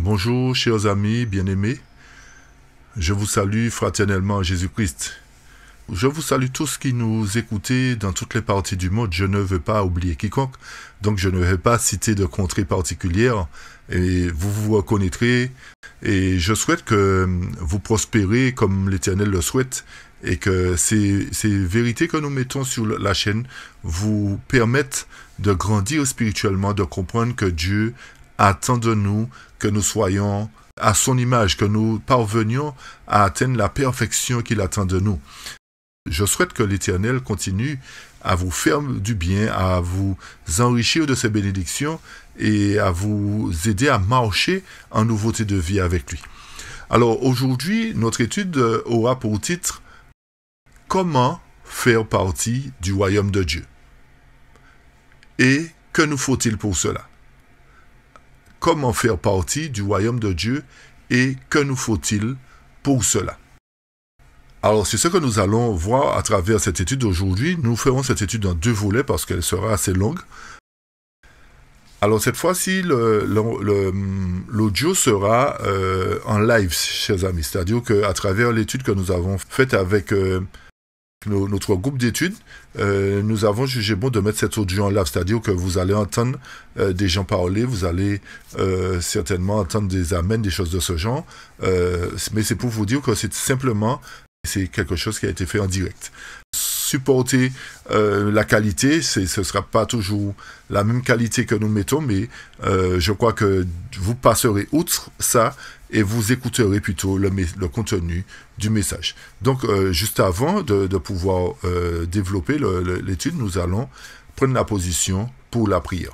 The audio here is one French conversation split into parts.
Bonjour chers amis bien-aimés, je vous salue fraternellement en Jésus-Christ. Je vous salue tous qui nous écoutez dans toutes les parties du monde. Je ne veux pas oublier quiconque, donc je ne vais pas citer de contrées particulières et vous vous reconnaîtrez. Et je souhaite que vous prospérez comme l'Éternel le souhaite et que ces vérités que nous mettons sur la chaîne vous permettent de grandir spirituellement, de comprendre que Dieu attend de nous que nous soyons à son image, que nous parvenions à atteindre la perfection qu'il attend de nous. Je souhaite que l'Éternel continue à vous faire du bien, à vous enrichir de ses bénédictions et à vous aider à marcher en nouveauté de vie avec lui. Alors aujourd'hui, notre étude aura pour titre « Comment faire partie du royaume de Dieu ?» Et que nous faut-il pour cela? Comment faire partie du royaume de Dieu et que nous faut-il pour cela? Alors, c'est ce que nous allons voir à travers cette étude d'aujourd'hui. Nous ferons cette étude en 2 volets parce qu'elle sera assez longue. Alors, cette fois-ci, l'audio sera en live, chers amis. C'est-à-dire qu'à travers l'étude que nous avons faite avec notre groupe d'études, nous avons jugé bon de mettre cet audio en live, c'est-à-dire que vous allez entendre des gens parler, vous allez certainement entendre des amens, des choses de ce genre, mais c'est pour vous dire que c'est quelque chose qui a été fait en direct. Supporter la qualité, ce ne sera pas toujours la même qualité que nous mettons, mais je crois que vous passerez outre ça et vous écouterez plutôt le contenu du message. Donc, juste avant de pouvoir développer l'étude, nous allons prendre la position pour la prière.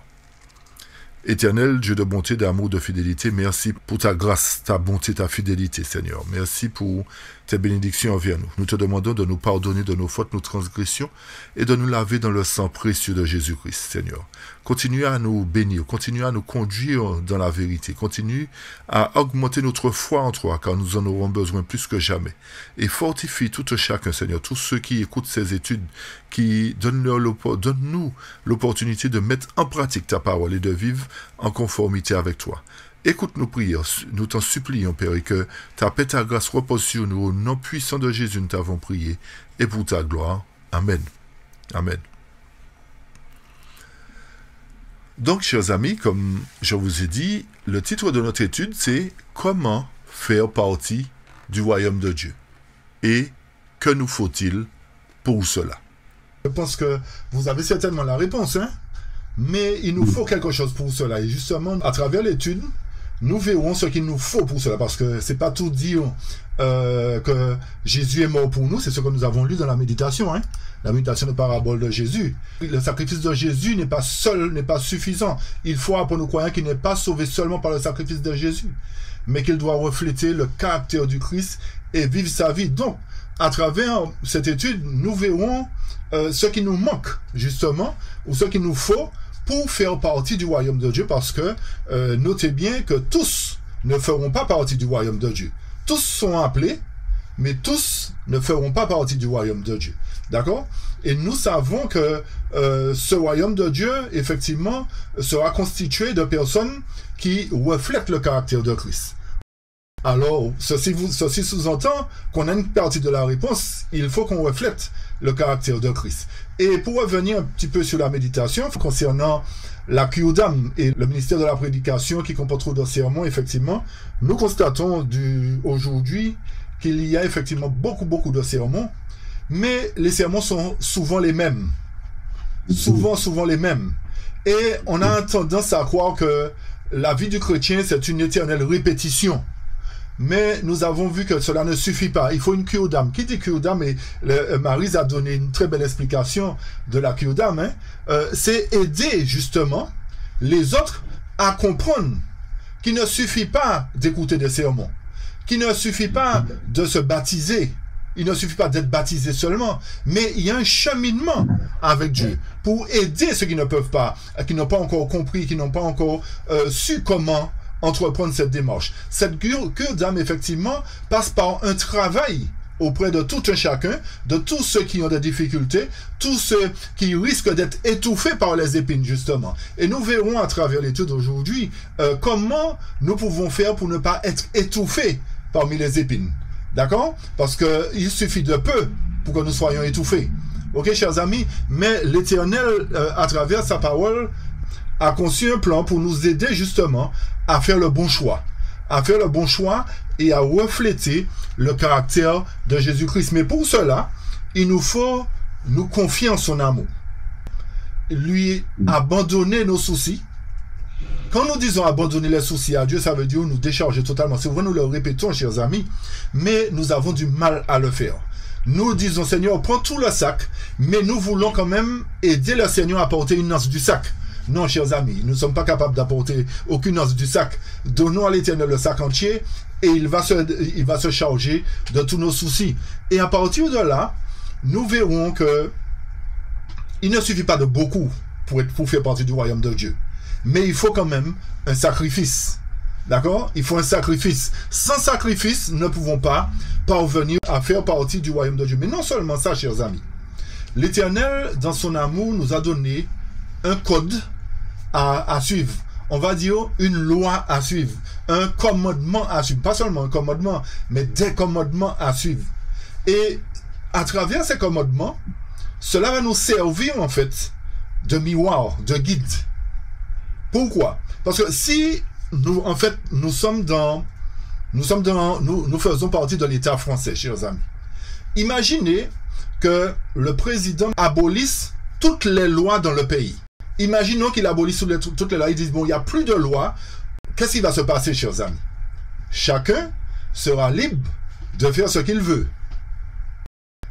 Éternel, Dieu de bonté, d'amour, de fidélité, merci pour ta grâce, ta bonté, ta fidélité, Seigneur. Merci pour tes bénédictions envers nous. Nous te demandons de nous pardonner de nos fautes, nos transgressions, et de nous laver dans le sang précieux de Jésus-Christ, Seigneur. Continue à nous bénir, continue à nous conduire dans la vérité, continue à augmenter notre foi en toi, car nous en aurons besoin plus que jamais. Et fortifie tout chacun, Seigneur, tous ceux qui écoutent ces études, qui donne-nous l'opportunité de mettre en pratique ta parole et de vivre en conformité avec toi. Écoute nos prières, nous t'en supplions, Père, et que ta paix, ta grâce repose sur nous. Au nom puissant de Jésus, nous t'avons prié, et pour ta gloire. Amen. Amen. Donc, chers amis, comme je vous ai dit, le titre de notre étude, c'est « Comment faire partie du royaume de Dieu ?» et « Que nous faut-il pour cela ?» Je pense que vous avez certainement la réponse, hein? Mais il nous faut quelque chose pour cela. Et justement, à travers l'étude, nous verrons ce qu'il nous faut pour cela. Parce que c'est pas tout dire que Jésus est mort pour nous. C'est ce que nous avons lu dans la méditation, hein? La méditation de parabole de Jésus. Le sacrifice de Jésus n'est pas seul, n'est pas suffisant. Il faut pour nous croyants qu'il n'est pas sauvé seulement par le sacrifice de Jésus, mais qu'il doit refléter le caractère du Christ et vivre sa vie. Donc, à travers cette étude, nous verrons ce qui nous manque, justement, ou ce qu'il nous faut pour faire partie du royaume de Dieu, parce que notez bien que tous ne feront pas partie du royaume de Dieu. Tous sont appelés, mais tous ne feront pas partie du royaume de Dieu. D'accord? Et nous savons que ce royaume de Dieu, effectivement, sera constitué de personnes qui reflètent le caractère de Christ. Alors, ceci sous-entend qu'on a une partie de la réponse, il faut qu'on reflète le caractère de Christ. Et pour revenir un petit peu sur la méditation, concernant la Kyudam et le ministère de la prédication qui comporte trop de sermons, effectivement, nous constatons aujourd'hui qu'il y a effectivement beaucoup de sermons, mais les sermons sont souvent les mêmes. Souvent les mêmes. Et on a tendance à croire que la vie du chrétien, c'est une éternelle répétition. Mais nous avons vu que cela ne suffit pas. Il faut une Kyudam. Qui dit Kyudam, et Maryse a donné une très belle explication de la Kyudam, hein, c'est aider justement les autres à comprendre qu'il ne suffit pas d'écouter des sermons, qu'il ne suffit pas de se baptiser, il ne suffit pas d'être baptisé seulement, mais il y a un cheminement avec Dieu pour aider ceux qui ne peuvent pas, qui n'ont pas encore compris, qui n'ont pas encore su comment entreprendre cette démarche. Cette cure d'âme, effectivement, passe par un travail auprès de tout un chacun, de tous ceux qui ont des difficultés, tous ceux qui risquent d'être étouffés par les épines, justement. Et nous verrons à travers l'étude aujourd'hui comment nous pouvons faire pour ne pas être étouffés parmi les épines. D'accord? Parce qu'il suffit de peu pour que nous soyons étouffés. Ok, chers amis? Mais l'Éternel, à travers sa parole, a conçu un plan pour nous aider justement à faire le bon choix. À faire le bon choix et à refléter le caractère de Jésus-Christ. Mais pour cela, il nous faut nous confier en son amour. Lui abandonner nos soucis. Quand nous disons abandonner les soucis à Dieu, ça veut dire nous décharger totalement. C'est vrai, nous le répétons, chers amis, mais nous avons du mal à le faire. Nous disons, Seigneur, prends tout le sac, mais nous voulons quand même aider le Seigneur à porter une anse du sac. Non, chers amis, nous ne sommes pas capables d'apporter aucune anse du sac. Donnons à l'Éternel le sac entier et il va se charger de tous nos soucis. Et à partir de là, nous verrons que il ne suffit pas de beaucoup pour faire partie du royaume de Dieu. Mais il faut quand même un sacrifice. D'accord? Il faut un sacrifice. Sans sacrifice, nous ne pouvons pas parvenir à faire partie du royaume de Dieu. Mais non seulement ça, chers amis. L'Éternel, dans son amour, nous a donné un code à suivre. On va dire une loi à suivre. Un commandement à suivre. Pas seulement un commandement, mais des commandements à suivre. Et à travers ces commandements, cela va nous servir en fait de miroir, de guide. Pourquoi? Parce que si nous, en fait, nous faisons partie de l'État français, chers amis. Imaginez que le président abolisse toutes les lois dans le pays. Imaginons qu'il abolisse toutes les lois. Ils disent, bon, il n'y a plus de lois. Qu'est-ce qui va se passer, chers amis? Chacun sera libre de faire ce qu'il veut.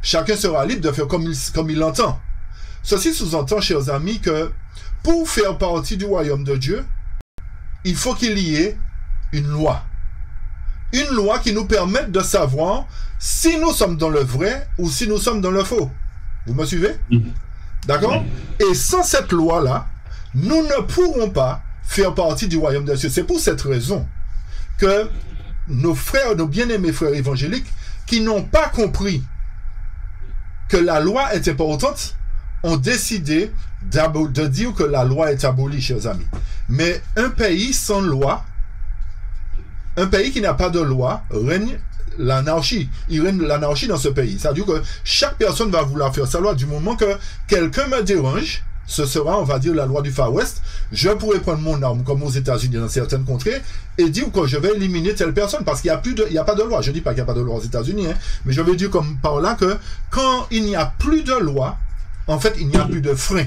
Chacun sera libre de faire comme il l'entend. Ceci sous-entend, chers amis, que pour faire partie du royaume de Dieu, il faut qu'il y ait une loi. Une loi qui nous permette de savoir si nous sommes dans le vrai ou si nous sommes dans le faux. Vous me suivez? D'accord? Et sans cette loi-là, nous ne pourrons pas faire partie du royaume de Dieu. C'est pour cette raison que nos frères, nos bien-aimés frères évangéliques, qui n'ont pas compris que la loi est importante, ont décidé de dire que la loi est abolie, chers amis. Mais un pays sans loi, un pays qui n'a pas de loi, règne l'anarchie. Il règne l'anarchie dans ce pays. C'est-à-dire que chaque personne va vouloir faire sa loi. Du moment que quelqu'un me dérange, ce sera, on va dire, la loi du Far West. Je pourrais prendre mon arme, comme aux États-Unis, dans certaines contrées, et dire que je vais éliminer telle personne, parce qu'il n'y a pas de loi. Je ne dis pas qu'il n'y a pas de loi aux États-Unis, hein, mais je veux dire comme par là que quand il n'y a plus de loi, en fait, il n'y a plus de frein.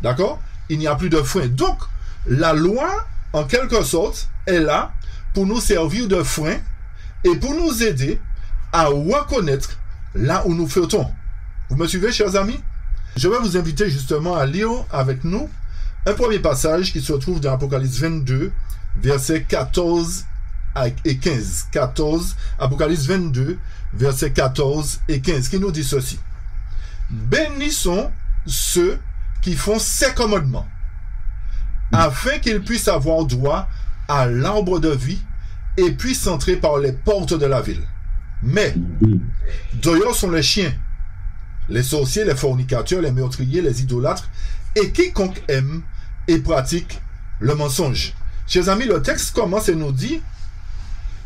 D'accord? Il n'y a plus de frein. Donc, la loi, en quelque sorte, est là pour nous servir de frein et pour nous aider à reconnaître là où nous fautons. Vous me suivez, chers amis? Je vais vous inviter justement à lire avec nous un premier passage qui se trouve dans Apocalypse 22, versets 14 et 15. Apocalypse 22, versets 14 et 15, qui nous dit ceci. Bénissons ceux qui font ces commandements, afin qu'ils puissent avoir droit à l'arbre de vie et puissent entrer par les portes de la ville. Mais, dehors sont les chiens, les sorciers, les fornicateurs, les meurtriers, les idolâtres, et quiconque aime et pratique le mensonge. Chers amis, le texte commence et nous dit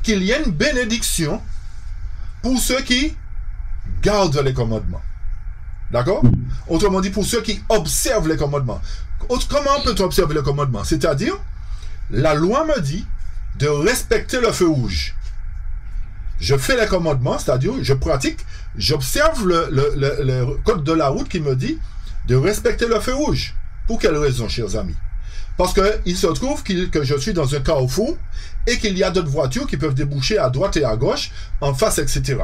qu'il y a une bénédiction pour ceux qui gardent les commandements. D'accord? Autrement dit, pour ceux qui observent les commandements. Comment peut-on observer les commandements? C'est-à-dire, la loi me dit de respecter le feu rouge. Je fais les commandements, c'est-à-dire, je pratique, j'observe le code de la route qui me dit de respecter le feu rouge. Pour quelle raison, chers amis? Parce qu'il se trouve que je suis dans un carrefour et qu'il y a d'autres voitures qui peuvent déboucher à droite et à gauche, en face, etc.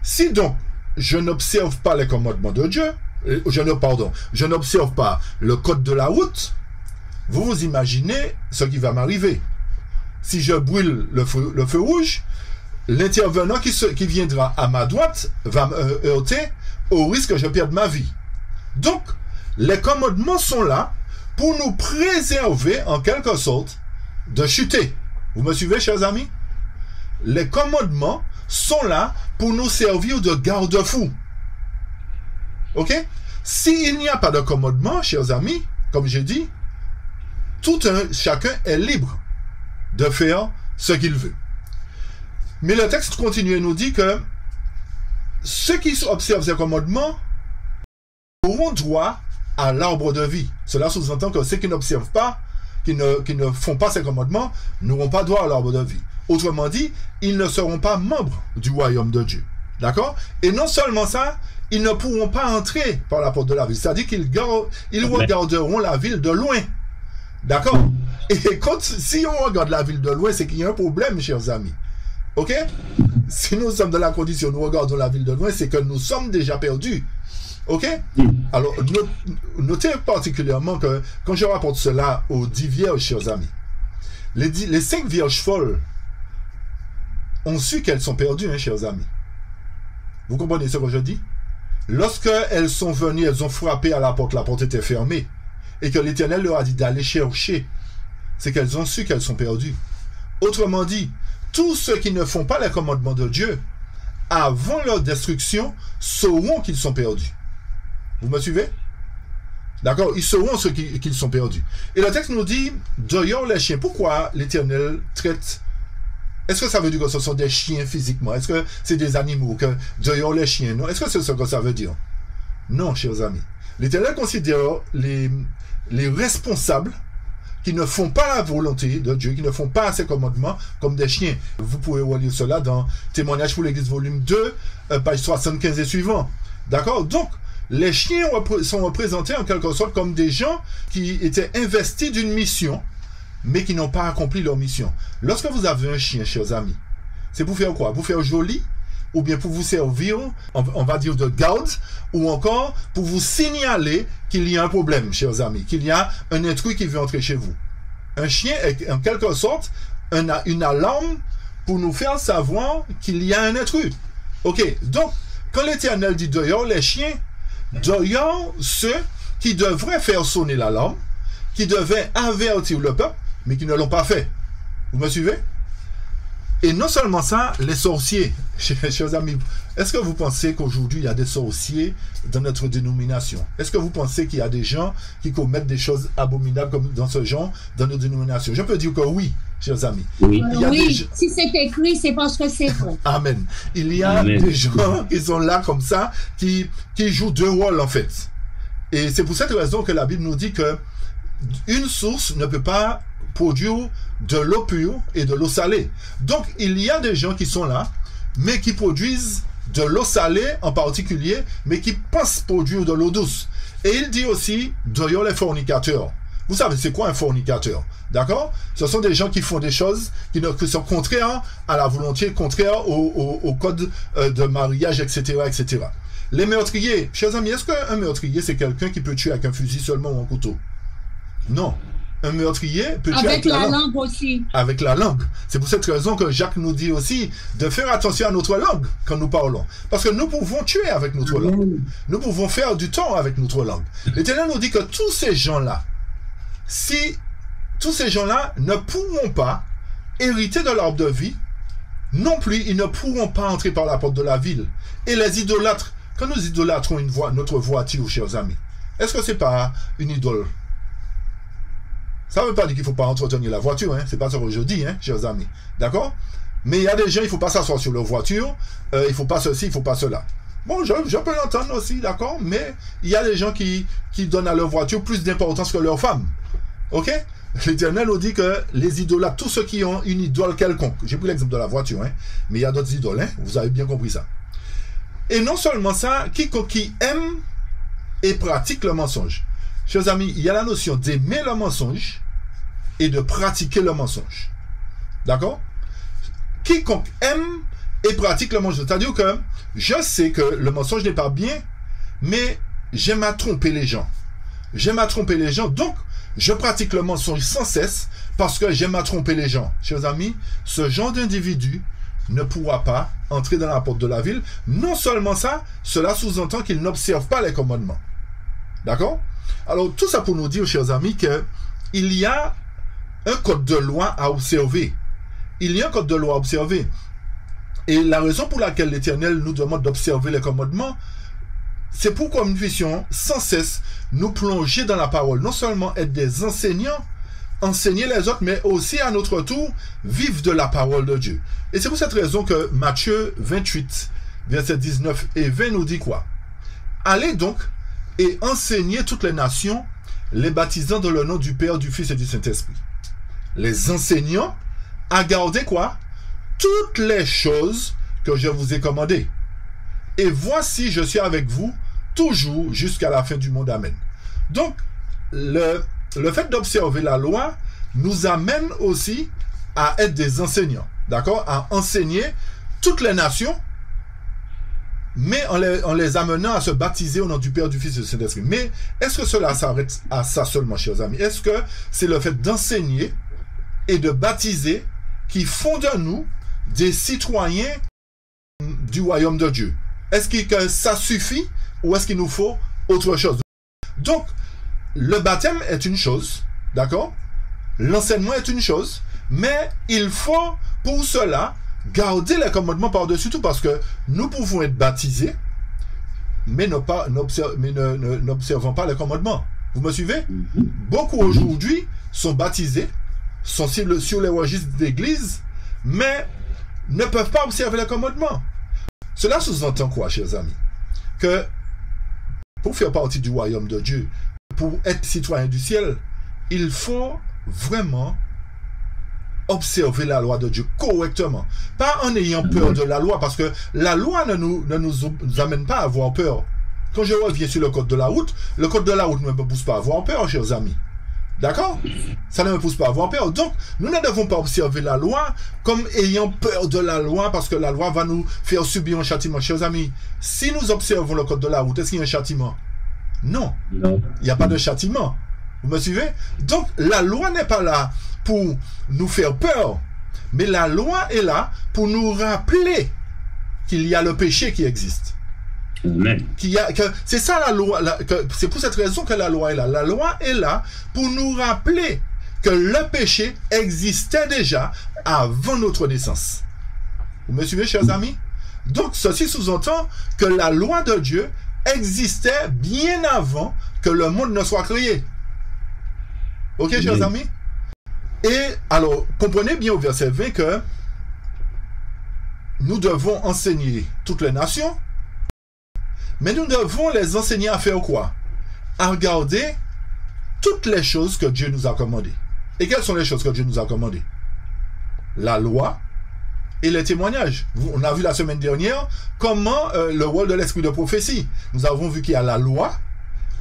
Si donc, je n'observe pas les commandements de Dieu, je n'observe pas le code de la route, vous vous imaginez ce qui va m'arriver. si je brûle le feu rouge, l'intervenant qui viendra à ma droite va me heurter au risque que je perde ma vie. Donc, les commandements sont là pour nous préserver, en quelque sorte, de chuter. Vous me suivez, chers amis? Les commandements sont là pour nous servir de garde-fous. Ok? S'il n'y a pas de commandement, chers amis, comme j'ai dit, chacun est libre de faire ce qu'il veut. Mais le texte continue et nous dit que ceux qui observent ces commandements auront droit à l'arbre de vie. Cela sous-entend que ceux qui n'observent pas, qui ne font pas ces commandements, n'auront pas droit à l'arbre de vie. Autrement dit, ils ne seront pas membres du royaume de Dieu. D'accord? Et non seulement ça, ils ne pourront pas entrer par la porte de la ville. C'est-à-dire qu'ils regarderont la ville de loin. D'accord? Et si on regarde la ville de loin, c'est qu'il y a un problème, chers amis. Ok? Si nous sommes dans la condition, nous regardons la ville de loin, c'est que nous sommes déjà perdus. Ok? Alors, notez particulièrement que quand je rapporte cela aux 10 vierges, chers amis, les 5 vierges folles ont su qu'elles sont perdues, hein, chers amis. Vous comprenez ce que je dis? Lorsque elles sont venues, elles ont frappé à la porte était fermée, et que l'Éternel leur a dit d'aller chercher, c'est qu'elles ont su qu'elles sont perdues. Autrement dit, tous ceux qui ne font pas les commandements de Dieu, avant leur destruction, sauront qu'ils sont perdus. Vous me suivez? D'accord? Ils sauront ceux qu'ils sont perdus. Et le texte nous dit, d'ailleurs les chiens. Pourquoi l'Éternel traite? Est-ce que ça veut dire que ce sont des chiens physiquement? Est-ce que c'est des animaux? Que d'ailleurs les chiens, non? Est-ce que c'est ce que ça veut dire? Non, chers amis. L'Éternel considère les responsables qui ne font pas la volonté de Dieu, qui ne font pas ses commandements, comme des chiens. Vous pouvez relire cela dans Témoignages pour l'Église, volume 2, page 75 et suivant. D'accord? Donc, les chiens sont représentés en quelque sorte comme des gens qui étaient investis d'une mission, mais qui n'ont pas accompli leur mission. Lorsque vous avez un chien, chers amis, c'est pour faire quoi? Pour faire joli? Ou bien pour vous servir, on va dire de garde, ou encore pour vous signaler qu'il y a un problème, chers amis, qu'il y a un intrus qui veut entrer chez vous. Un chien est en quelque sorte une alarme pour nous faire savoir qu'il y a un intrus. Ok, donc, quand l'Éternel dit dehors les chiens, dehors ceux qui devraient faire sonner l'alarme, qui devaient avertir le peuple, mais qui ne l'ont pas fait. Vous me suivez? Et non seulement ça, les sorciers, chers amis, est-ce que vous pensez qu'aujourd'hui il y a des sorciers dans notre dénomination? Est-ce que vous pensez qu'il y a des gens qui commettent des choses abominables comme dans ce genre dans notre dénomination? Je peux dire que oui, chers amis. Oui, si c'est écrit, c'est parce que c'est vrai. Amen. Il y a des gens qui sont là comme ça, qui jouent deux rôles en fait. Et c'est pour cette raison que la Bible nous dit que une source ne peut pas produire de l'eau pure et de l'eau salée. Donc, il y a des gens qui sont là, mais qui produisent de l'eau salée en particulier, mais qui pensent produire de l'eau douce. Et il dit aussi, d'ailleurs, les fornicateurs. Vous savez, c'est quoi un fornicateur? D'accord? Ce sont des gens qui font des choses qui sont contraires à la volonté, contraires au code de mariage, etc., etc. Les meurtriers, chers amis, est-ce qu'un meurtrier, c'est quelqu'un qui peut tuer avec un fusil seulement ou un couteau? Non. Un meurtrier peut tuer avec la langue aussi. Avec la langue. C'est pour cette raison que Jacques nous dit aussi de faire attention à notre langue quand nous parlons. Parce que nous pouvons tuer avec notre langue. Nous pouvons faire du tort avec notre langue. L'Éternel nous dit que tous ces gens-là, tous ces gens-là ne pourront pas hériter de l'arbre de vie, non plus ils ne pourront pas entrer par la porte de la ville. Et les idolâtres, quand nous idolâtrons notre voiture, chers amis, est-ce que c'est pas une idole? Ça ne veut pas dire qu'il ne faut pas entretenir la voiture, hein? C'est pas ce que je dis, hein, chers amis. D'accord? Mais il y a des gens, il ne faut pas s'asseoir sur leur voiture, il ne faut pas ceci, il ne faut pas cela. Bon, je peux l'entendre aussi, d'accord? Mais il y a des gens qui donnent à leur voiture plus d'importance que leur femme. Ok? L'Éternel nous dit que les idolâtres, tous ceux qui ont une idole quelconque, j'ai pris l'exemple de la voiture, hein, mais il y a d'autres idoles, hein, vous avez bien compris ça. Et non seulement ça, quiconque qui aime et pratique le mensonge. Chers amis, il y a la notion d'aimer le mensonge et de pratiquer le mensonge. D'accord? Quiconque aime et pratique le mensonge. C'est-à-dire que je sais que le mensonge n'est pas bien, mais j'aime à tromper les gens. J'aime à tromper les gens. Donc, je pratique le mensonge sans cesse parce que j'aime à tromper les gens. Chers amis, ce genre d'individu ne pourra pas entrer dans la porte de la ville. Non seulement ça, cela sous-entend qu'il n'observe pas les commandements. D'accord? Alors, tout ça pour nous dire, chers amis, qu'il y a un code de loi à observer. Il y a un code de loi à observer. Et la raison pour laquelle l'Éternel nous demande d'observer les commandements, c'est pour que nous puissions sans cesse nous plonger dans la parole. Non seulement être des enseignants, enseigner les autres, mais aussi à notre tour, vivre de la parole de Dieu. Et c'est pour cette raison que Matthieu 28, versets 19 et 20 nous dit quoi? Allez donc et enseignez toutes les nations, les baptisant dans le nom du Père, du Fils et du Saint-Esprit. Les enseignants à garder quoi? Toutes les choses que je vous ai commandées. Et voici, je suis avec vous toujours jusqu'à la fin du monde. Amen. Donc, le fait d'observer la loi nous amène aussi à être des enseignants, d'accord? À enseigner toutes les nations, mais en les amenant à se baptiser au nom du Père, du Fils et du Saint-Esprit. Mais est-ce que cela s'arrête à ça seulement, chers amis? Est-ce que c'est le fait d'enseigner et de baptiser qui font de nous des citoyens du royaume de Dieu? Est-ce que ça suffit ou est-ce qu'il nous faut autre chose? Donc, le baptême est une chose, d'accord? L'enseignement est une chose, mais il faut pour cela garder les commandements par-dessus tout, parce que nous pouvons être baptisés, mais n'observons pas les commandements. Vous me suivez? Beaucoup aujourd'hui sont baptisés, sont sur les registres d'église, mais ne peuvent pas observer les commandements. Cela sous-entend quoi, chers amis? Que pour faire partie du royaume de Dieu, pour être citoyen du ciel, il faut vraiment observer la loi de Dieu correctement. Pas en ayant peur de la loi, parce que la loi ne nous amène pas à avoir peur. Quand je reviens sur le code de la route ne me pousse pas à avoir peur, chers amis. D'accord? Ça ne me pousse pas à avoir peur. Donc, nous ne devons pas observer la loi comme ayant peur de la loi, parce que la loi va nous faire subir un châtiment. Chers amis, si nous observons le code de la route, est-ce qu'il y a un châtiment? Non. Il n'y a pas de châtiment. Vous me suivez? Donc, la loi n'est pas là pour nous faire peur, mais la loi est là pour nous rappeler qu'il y a le péché qui existe. C'est ça la loi. C'est pour cette raison que la loi est là. La loi est là pour nous rappeler que le péché existait déjà avant notre naissance. Vous me suivez, chers amis? Donc, ceci sous-entend que la loi de Dieu existait bien avant que le monde ne soit créé. Ok, chers amis? Et alors, comprenez bien au verset 20 que nous devons enseigner toutes les nations, mais nous devons les enseigner à faire quoi? À regarder toutes les choses que Dieu nous a commandées. Et quelles sont les choses que Dieu nous a commandées? La loi et les témoignages. On a vu la semaine dernière comment le rôle de l'esprit de prophétie. Nous avons vu qu'il y a la loi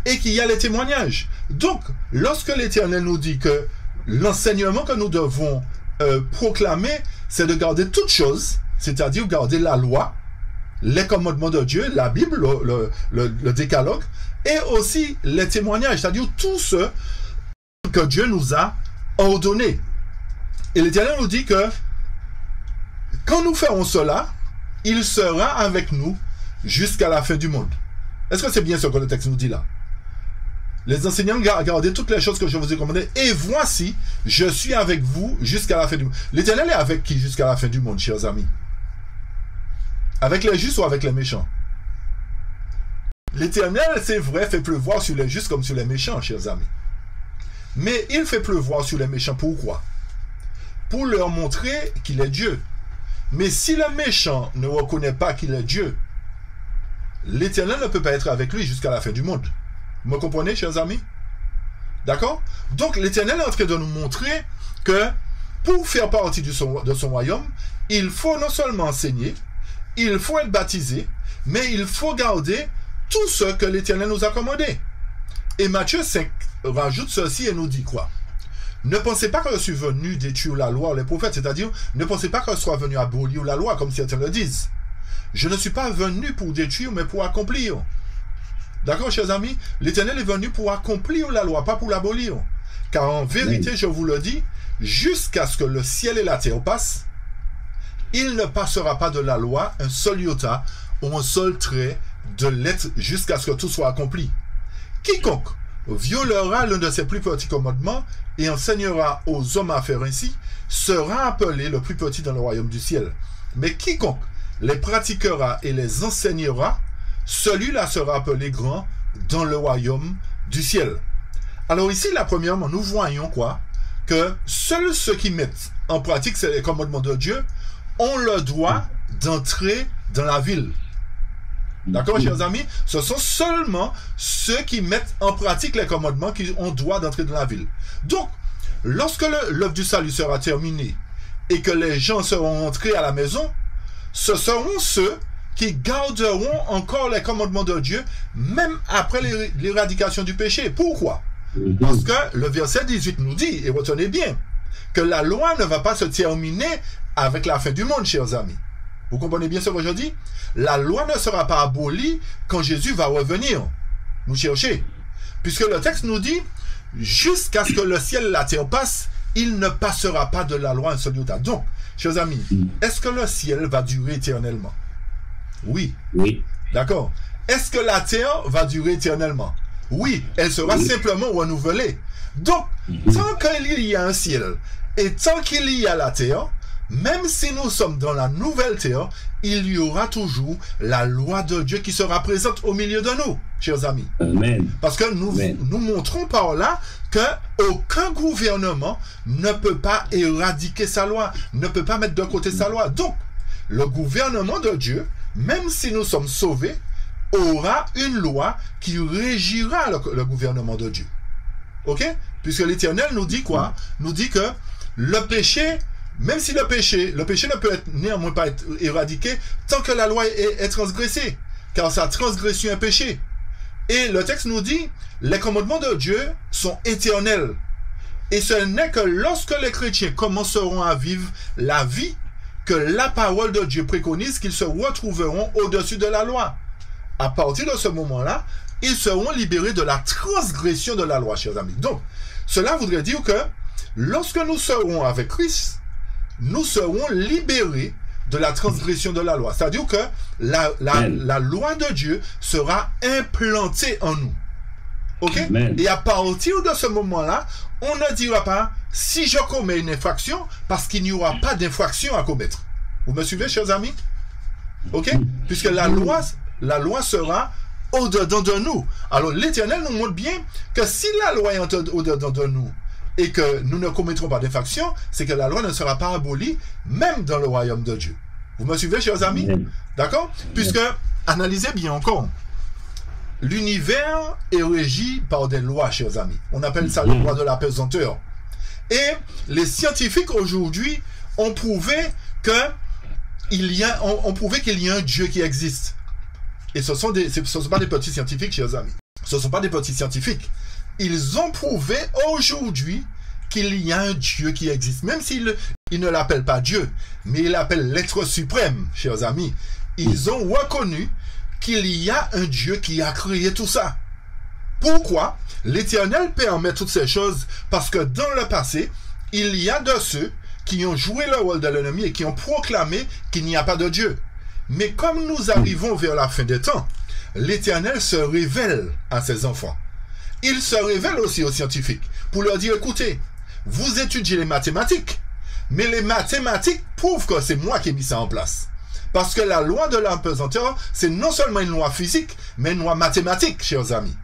et qu'il y a les témoignages. Donc, lorsque l'Éternel nous dit que l'enseignement que nous devons proclamer, c'est de garder toutes choses, c'est-à-dire garder la loi, les commandements de Dieu, la Bible, le décalogue, et aussi les témoignages, c'est-à-dire tout ce que Dieu nous a ordonné. Et l'Éternel nous dit que quand nous ferons cela, il sera avec nous jusqu'à la fin du monde. Est-ce que c'est bien ce que le texte nous dit là? Les enseignants, gardez toutes les choses que je vous ai commandées, et voici, je suis avec vous jusqu'à la fin du monde. L'Éternel est avec qui jusqu'à la fin du monde, chers amis? Avec les justes ou avec les méchants? L'Éternel, c'est vrai, fait pleuvoir sur les justes comme sur les méchants, chers amis. Mais il fait pleuvoir sur les méchants, pourquoi? Pour leur montrer qu'il est Dieu. Mais si le méchant ne reconnaît pas qu'il est Dieu, l'Éternel ne peut pas être avec lui jusqu'à la fin du monde. Vous me comprenez, chers amis? D'accord? Donc, l'Éternel est en train de nous montrer que pour faire partie de son royaume, il faut non seulement enseigner, il faut être baptisé, mais il faut garder tout ce que l'Éternel nous a commandé. Et Matthieu 5 rajoute ceci et nous dit quoi? Ne pensez pas que je suis venu détruire la loi ou les prophètes, c'est-à-dire, ne pensez pas que je sois venu abolir la loi, comme certains le disent. Je ne suis pas venu pour détruire, mais pour accomplir. D'accord, chers amis? L'Éternel est venu pour accomplir la loi, pas pour l'abolir. Car en vérité, je vous le dis, jusqu'à ce que le ciel et la terre passent, il ne passera pas de la loi un seul iota ou un seul trait de lettre jusqu'à ce que tout soit accompli. Quiconque violera l'un de ses plus petits commandements et enseignera aux hommes à faire ainsi, sera appelé le plus petit dans le royaume du ciel. Mais quiconque les pratiquera et les enseignera, celui-là sera appelé grand dans le royaume du ciel. Alors ici, là, premièrement, nous voyons quoi? Que seuls ceux qui mettent en pratique ces commandements de Dieu ont le droit d'entrer dans la ville. D'accord, chers amis? Ce sont seulement ceux qui mettent en pratique les commandements qui ont droit d'entrer dans la ville. Donc, lorsque l'œuvre du salut sera terminée et que les gens seront entrés à la maison, ce seront ceux qui garderont encore les commandements de Dieu, même après l'éradication du péché. Pourquoi? Parce que le verset 18 nous dit, et retenez bien, que la loi ne va pas se terminer avec la fin du monde, chers amis. Vous comprenez bien ce que je dis? La loi ne sera pas abolie quand Jésus va revenir nous chercher. Puisque le texte nous dit, jusqu'à ce que le ciel et la terre passent, il ne passera pas de la loi un seul iota. Donc, chers amis, est-ce que le ciel va durer éternellement? Oui. Oui. D'accord. Est-ce que la terre va durer éternellement? Oui, elle sera simplement renouvelée. Donc, tant qu'il y a un ciel et tant qu'il y a la terre, même si nous sommes dans la nouvelle terre, il y aura toujours la loi de Dieu qui sera présente au milieu de nous, chers amis. Amen. Parce que nous montrons par là qu'aucun gouvernement ne peut pas éradiquer sa loi, ne peut pas mettre de côté sa loi. Donc, le gouvernement de Dieu, même si nous sommes sauvés, aura une loi qui régira le gouvernement de Dieu. Ok? Puisque l'Éternel nous dit quoi? Nous dit que le péché, même si le péché ne peut néanmoins pas être éradiqué tant que la loi est transgressée, car sa transgression est péché. Et le texte nous dit, les commandements de Dieu sont éternels. Et ce n'est que lorsque les chrétiens commenceront à vivre la vie que la parole de Dieu préconise qu'ils se retrouveront au-dessus de la loi. À partir de ce moment-là, ils seront libérés de la transgression de la loi, chers amis. Donc, cela voudrait dire que lorsque nous serons avec Christ, nous serons libérés de la transgression de la loi. C'est-à-dire que la loi de Dieu sera implantée en nous. Ok? Amen. Et à partir de ce moment-là, on ne dira pas si je commets une infraction, parce qu'il n'y aura pas d'infraction à commettre. Vous me suivez, chers amis? Ok? Puisque la loi sera au-dedans de nous. Alors l'Éternel nous montre bien que si la loi est au-dedans de nous et que nous ne commettrons pas d'infraction, c'est que la loi ne sera pas abolie, même dans le royaume de Dieu. Vous me suivez, chers amis? D'accord? Puisque, analysez bien encore, l'univers est régi par des lois, chers amis. On appelle ça le droit de la pesanteur. Et les scientifiques aujourd'hui ont prouvé qu'il y a un Dieu qui existe. Et ce sont pas des petits scientifiques, chers amis. Ce ne sont pas des petits scientifiques. Ils ont prouvé aujourd'hui qu'il y a un Dieu qui existe. Même s'ils ne l'appellent pas Dieu, mais ils l'appellent l'être suprême, chers amis. Ils ont reconnu qu'il y a un Dieu qui a créé tout ça. Pourquoi? L'Éternel permet toutes ces choses parce que dans le passé, il y a de ceux qui ont joué le rôle de l'ennemi et qui ont proclamé qu'il n'y a pas de Dieu. Mais comme nous arrivons vers la fin des temps, l'Éternel se révèle à ses enfants. Il se révèle aussi aux scientifiques pour leur dire, écoutez, vous étudiez les mathématiques, mais les mathématiques prouvent que c'est moi qui ai mis ça en place. Parce que la loi de l'empesanteur, c'est non seulement une loi physique, mais une loi mathématique, chers amis.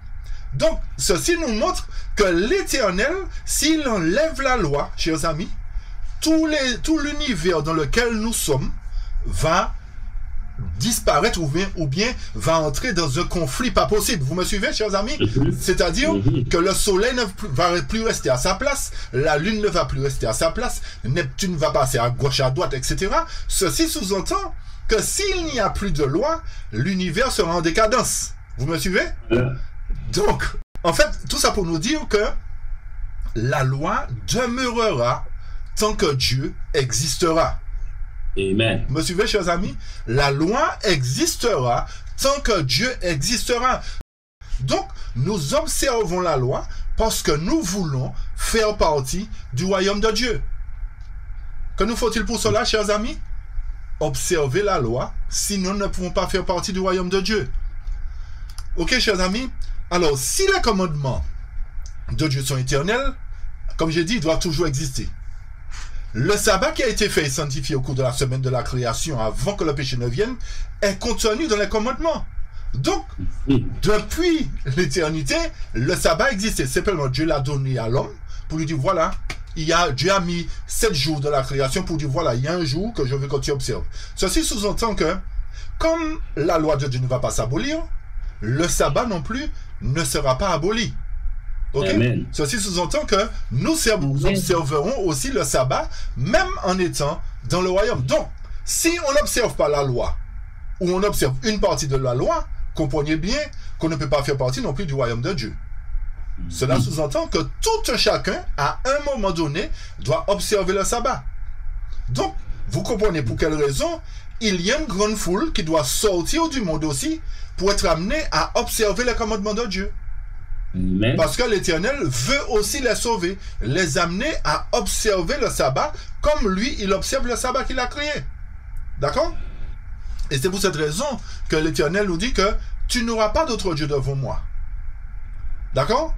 Donc, ceci nous montre que l'Éternel, s'il enlève la loi, chers amis, tout l'univers dans lequel nous sommes va disparaître ou bien va entrer dans un conflit pas possible. Vous me suivez, chers amis? C'est-à-dire que le soleil ne va plus rester à sa place, la lune ne va plus rester à sa place, Neptune va passer à gauche, à droite, etc. Ceci sous-entend que s'il n'y a plus de loi, l'univers sera en décadence. Vous me suivez? Donc, en fait, tout ça pour nous dire que la loi demeurera tant que Dieu existera. Amen. Me suivez, chers amis? La loi existera tant que Dieu existera. Donc, nous observons la loi parce que nous voulons faire partie du royaume de Dieu. Que nous faut-il pour cela, chers amis? Observer la loi, sinon nous ne pouvons pas faire partie du royaume de Dieu. Ok, chers amis? Alors, si les commandements de Dieu sont éternels, comme j'ai dit, ils doivent toujours exister. Le sabbat qui a été fait et sanctifié au cours de la semaine de la création, avant que le péché ne vienne, est contenu dans les commandements. Donc, depuis l'éternité, le sabbat existait. Simplement, Dieu l'a donné à l'homme pour lui dire, voilà, Dieu a mis 7 jours de la création pour dire, voilà, il y a un jour que je veux que tu observes. Ceci sous-entend que, comme la loi de Dieu ne va pas s'abolir, le sabbat non plus ne sera pas aboli. Okay? Amen. Ceci sous-entend que nous observerons aussi le sabbat, même en étant dans le royaume. Donc, si on n'observe pas la loi, ou on observe une partie de la loi, comprenez bien qu'on ne peut pas faire partie non plus du royaume de Dieu. Cela sous-entend que tout chacun, à un moment donné, doit observer le sabbat. Donc, vous comprenez pour quelle raison il y a une grande foule qui doit sortir du monde aussi pour être amenée à observer les commandements de Dieu. Amen. Parce que l'Éternel veut aussi les sauver, les amener à observer le sabbat comme lui, il observe le sabbat qu'il a créé. D'accord? Et c'est pour cette raison que l'Éternel nous dit que tu n'auras pas d'autre Dieu devant moi. D'accord?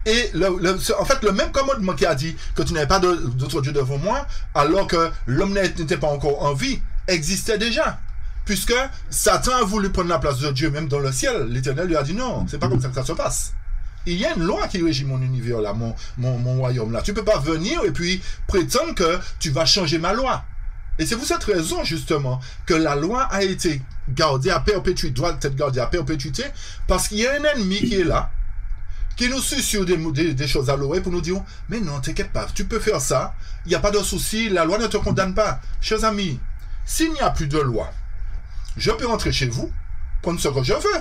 Et en fait, le même commandement qui a dit que tu n'avais pas d'autre Dieu devant moi, alors que l'homme n'était pas encore en vie, existait déjà. Puisque Satan a voulu prendre la place de Dieu même dans le ciel. L'Éternel lui a dit non, c'est pas comme ça que ça se passe. Il y a une loi qui régit mon univers là, mon royaume là. Tu peux pas venir et puis prétendre que tu vas changer ma loi. Et c'est pour cette raison justement que la loi a été gardée à perpétuité, doit être gardée à perpétuité, parce qu'il y a un ennemi qui est là, qui nous susurre des choses à l'oreille pour nous dire mais non, t'inquiète pas, tu peux faire ça, il n'y a pas de souci, la loi ne te condamne pas. Chers amis, s'il n'y a plus de loi, je peux rentrer chez vous, prendre ce que je veux.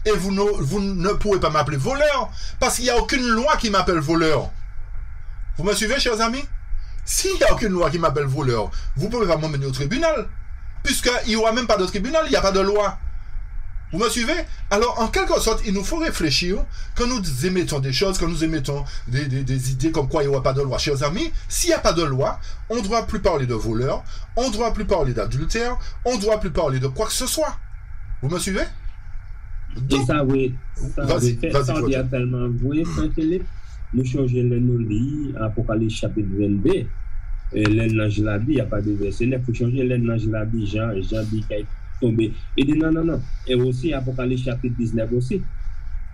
Et vous ne pourrez pas m'appeler voleur, parce qu'il n'y a aucune loi qui m'appelle voleur. Vous me suivez, chers amis? S'il n'y a aucune loi qui m'appelle voleur, vous pouvez pas m'emmener au tribunal, puisqu'il n'y aura même pas de tribunal, il n'y a pas de loi. Vous me suivez? Alors, en quelque sorte, il nous faut réfléchir quand nous émettons des choses, quand nous émettons des idées comme quoi il n'y aura pas de loi. Chers amis, s'il n'y a pas de loi, on ne doit plus parler de voleur, on ne doit plus parler d'adultère, on ne doit plus parler de quoi que ce soit. Vous me suivez? Donc, et ça, oui, ça on dit tellement vrai, Saint-Philippe, nous changeons les nous-lits, Apocalypse chapitre 22, l'ange l'a dit, il n'y a pas de verset, il faut changer l'ange l'a dit, Jean dit qu'il est tombé. Il dit non. Et aussi, Apocalypse chapitre 19 aussi.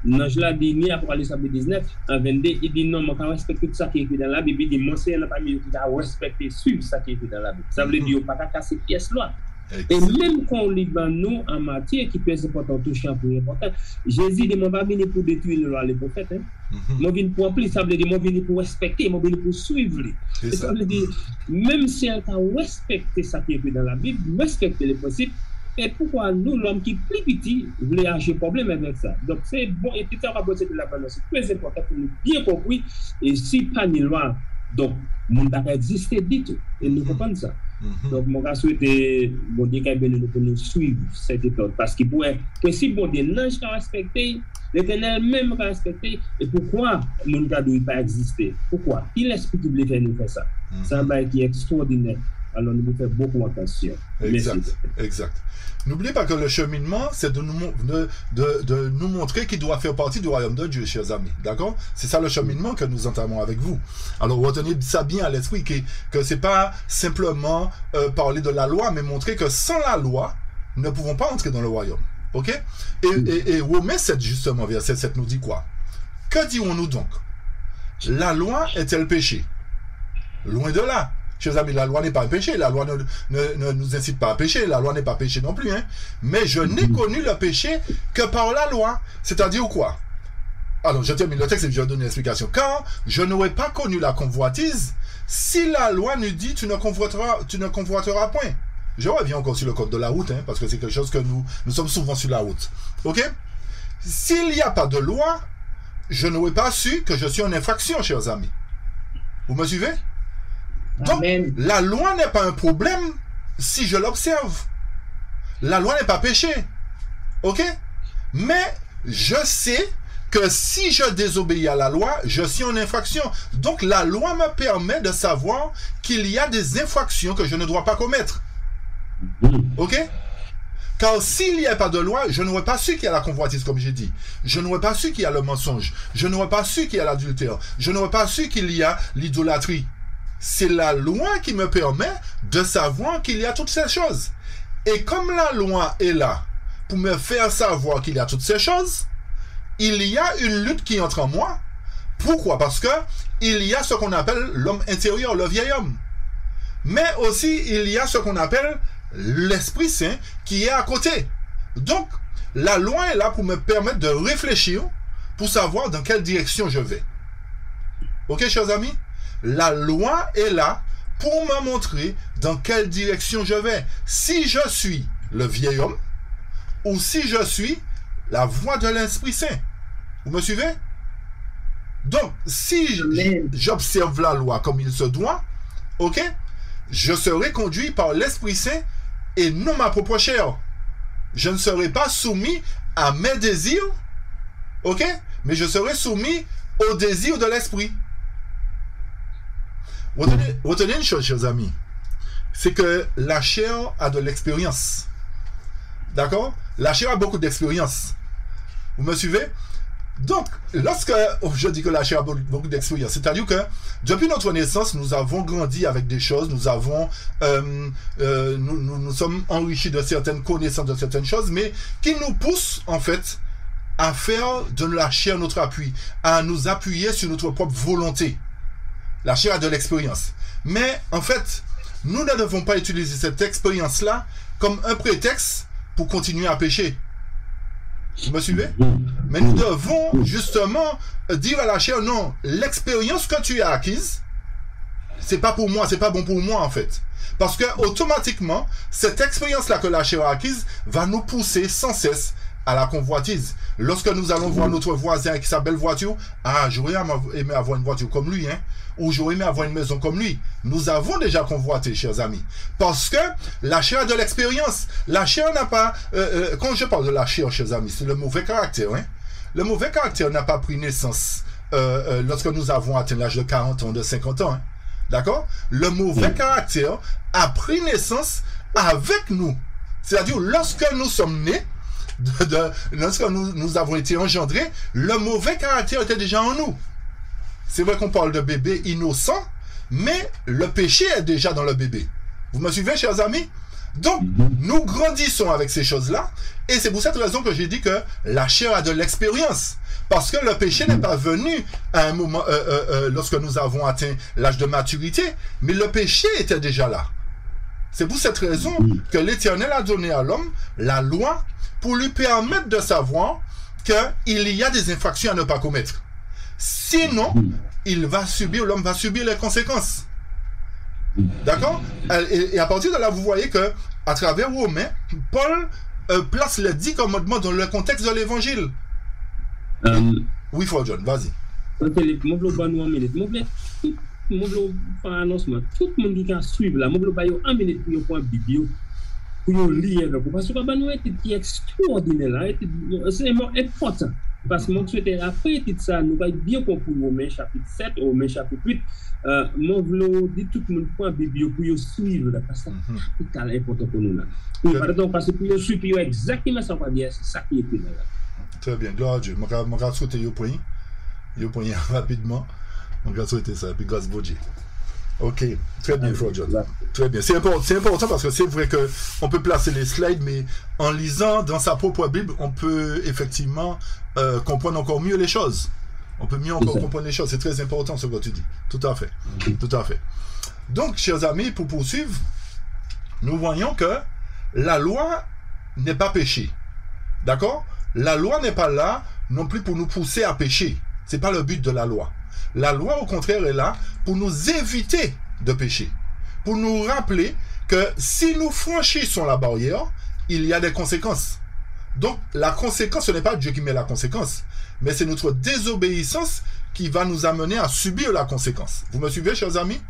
L'ange l'a dit, ni Apocalypse chapitre 19, en 22, il dit non, on respecte tout ça qui est écrit dans la Bible. Il dit, mon Seigneur n'a pas mis à respecter, suivre ça qui est écrit dans la Bible. Ça veut dire, pas qu'à casser pièce-là. Et même quand on lit dans nous en matière qui peut être important, touchant pour important, Jésus dit, mon pas venu pour détruire le roi, les prophètes. Mon venu pour remplir, ça veut dire, mon venu pour respecter, mon venu pour suivre. Et ça veut dire, même si on a respecté ça qui est écrit dans la Bible, respecter les principes, et pourquoi nous, l'homme qui est plus petit, voulait avoir problème avec ça. Donc c'est bon, et puis ça va bosser de la balance, c'est très important pour nous bien compris, et si pas ni loi, donc, mon n'a pas existé du tout, et nous comprenons ça. Donc, mon gars souhaite, bon Dieu, qu'il nous pour nous suivre cette étoile, parce qu'il pourrait, que si bon Dieu, l'ange qui a respecté, l'Éternel même qui a respecté, et pourquoi mon gars ne doit pas exister? Pourquoi? Il explique qu'il voulait faire nous faire ça. C'est un bail qui est extraordinaire. Alors, nous devons faire beaucoup attention. Exact. N'oubliez pas que le cheminement, c'est de nous montrer qu'il doit faire partie du royaume de Dieu, chers amis. D'accord? C'est ça le cheminement que nous entamons avec vous. Alors, retenez ça bien à l'esprit, que c'est pas simplement parler de la loi, mais montrer que sans la loi, nous ne pouvons pas entrer dans le royaume. Ok? Et Romains 7, justement, verset 7 nous dit quoi? Que dirons-nous donc? La loi est-elle péché? Loin de là. Chers amis, la loi n'est pas un péché, la loi ne nous incite pas à pécher, la loi n'est pas péché non plus, hein. Mais je n'ai connu le péché que par la loi. C'est-à-dire quoi? Alors, je termine le texte et je vais donner l'explication. Quand je n'aurais pas connu la convoitise, si la loi nous dit tu ne convoiteras point. Je reviens encore sur le code de la route, hein, parce que c'est quelque chose que nous sommes souvent sur la route. Ok? S'il n'y a pas de loi, je n'aurais pas su que je suis en infraction, chers amis. Vous me suivez? Donc, Amen. La loi n'est pas un problème si je l'observe. La loi n'est pas péché. Ok? Mais je sais que si je désobéis à la loi, je suis en infraction. Donc la loi me permet de savoir qu'il y a des infractions que je ne dois pas commettre. Ok? Car s'il n'y a pas de loi, je n'aurais pas su qu'il y a la convoitise, comme j'ai dit. Je n'aurais pas su qu'il y a le mensonge. Je n'aurais pas su qu'il y a l'adultère. Je n'aurais pas su qu'il y a l'idolâtrie. C'est la loi qui me permet de savoir qu'il y a toutes ces choses. Et comme la loi est là pour me faire savoir qu'il y a toutes ces choses, il y a une lutte qui entre en moi. Pourquoi? Parce que il y a ce qu'on appelle l'homme intérieur, le vieil homme. Mais aussi, il y a ce qu'on appelle l'Esprit Saint qui est à côté. Donc, la loi est là pour me permettre de réfléchir, pour savoir dans quelle direction je vais. Ok, chers amis? La loi est là pour me montrer dans quelle direction je vais. Si je suis le vieil homme, ou si je suis la voix de l'Esprit Saint. Vous me suivez? Donc, si j'observe la loi comme il se doit, ok, je serai conduit par l'Esprit Saint et non ma propre chair. Je ne serai pas soumis à mes désirs, ok, mais je serai soumis aux désirs de l'Esprit. Retenez une chose, chers amis, c'est que la chair a de l'expérience. D'accord? La chair a beaucoup d'expérience. Vous me suivez? Donc, lorsque je dis que la chair a beaucoup d'expérience, c'est-à-dire que depuis notre naissance, nous avons grandi avec des choses, nous sommes enrichis de certaines connaissances, de certaines choses, mais qui nous poussent, en fait, à faire de la chair notre appui, à nous appuyer sur notre propre volonté. La chair a de l'expérience. Mais, en fait, nous ne devons pas utiliser cette expérience-là comme un prétexte pour continuer à pécher. Vous me suivez? Mais nous devons justement dire à la chair, non, l'expérience que tu as acquise, c'est pas pour moi, c'est pas bon pour moi en fait. Parce que automatiquement, cette expérience-là que la chair a acquise va nous pousser sans cesse à la convoitise. Lorsque nous allons voir notre voisin avec sa belle voiture, ah, j'aurais aimé avoir une voiture comme lui, hein, ou j'aurais aimé avoir une maison comme lui. Nous avons déjà convoité, chers amis. Parce que la chair a de l'expérience. La chair n'a pas... quand je parle de la chair, chers amis, c'est le mauvais caractère. Hein. Le mauvais caractère n'a pas pris naissance lorsque nous avons atteint l'âge de 40 ans, de 50 ans. Hein. D'accord? Le mauvais caractère a pris naissance avec nous. C'est-à-dire, lorsque nous sommes nés, lorsque nous avons été engendrés, le mauvais caractère était déjà en nous. C'est vrai qu'on parle de bébé innocent, mais le péché est déjà dans le bébé. Vous me suivez, chers amis? Donc, nous grandissons avec ces choses-là, et c'est pour cette raison que j'ai dit que la chair a de l'expérience. Parce que le péché n'est pas venu à un moment, lorsque nous avons atteint l'âge de maturité, mais le péché était déjà là. C'est pour cette raison que l'Éternel a donné à l'homme la loi pour lui permettre de savoir qu'il y a des infractions à ne pas commettre. Sinon, l'homme va subir les conséquences. D'accord? Et à partir de là, vous voyez que à travers Romains, Paul place les 10 commandements dans le contexte de l'évangile. Oui, Frère John, vas-y. Tout le monde qui a suivi là, je vais en minute pour un biblio pour lire parce que nous est extraordinaire là, c'est important parce que moi souhaite après tout ça nous va bien comprendre Romains chapitre 7 Romains chapitre 8 moi veux dire tout le monde pour un biblio pour suivre là parce que c'est important pour nous là. Pardon parce que pour suivre exactement ça va dire c'est ça qui est là. Très bien, gloire à Dieu. Moi souhaiter yo point rapidement. On va souhaiter ça, et puis grâce à Dieu. Ok, très bien, Frère John. Très bien. C'est important parce que c'est vrai qu'on peut placer les slides, mais en lisant dans sa propre Bible, on peut effectivement comprendre encore mieux les choses. On peut mieux encore comprendre les choses. C'est très important ce que tu dis. Tout à fait. Tout à fait. Donc, chers amis, pour poursuivre, nous voyons que la loi n'est pas péché. D'accord? La loi n'est pas là non plus pour nous pousser à pécher. C'est pas le but de la loi. La loi, au contraire, est là pour nous éviter de pécher. Pour nous rappeler que si nous franchissons la barrière, il y a des conséquences. Donc, la conséquence, ce n'est pas Dieu qui met la conséquence, mais c'est notre désobéissance qui va nous amener à subir la conséquence. Vous me suivez, chers amis?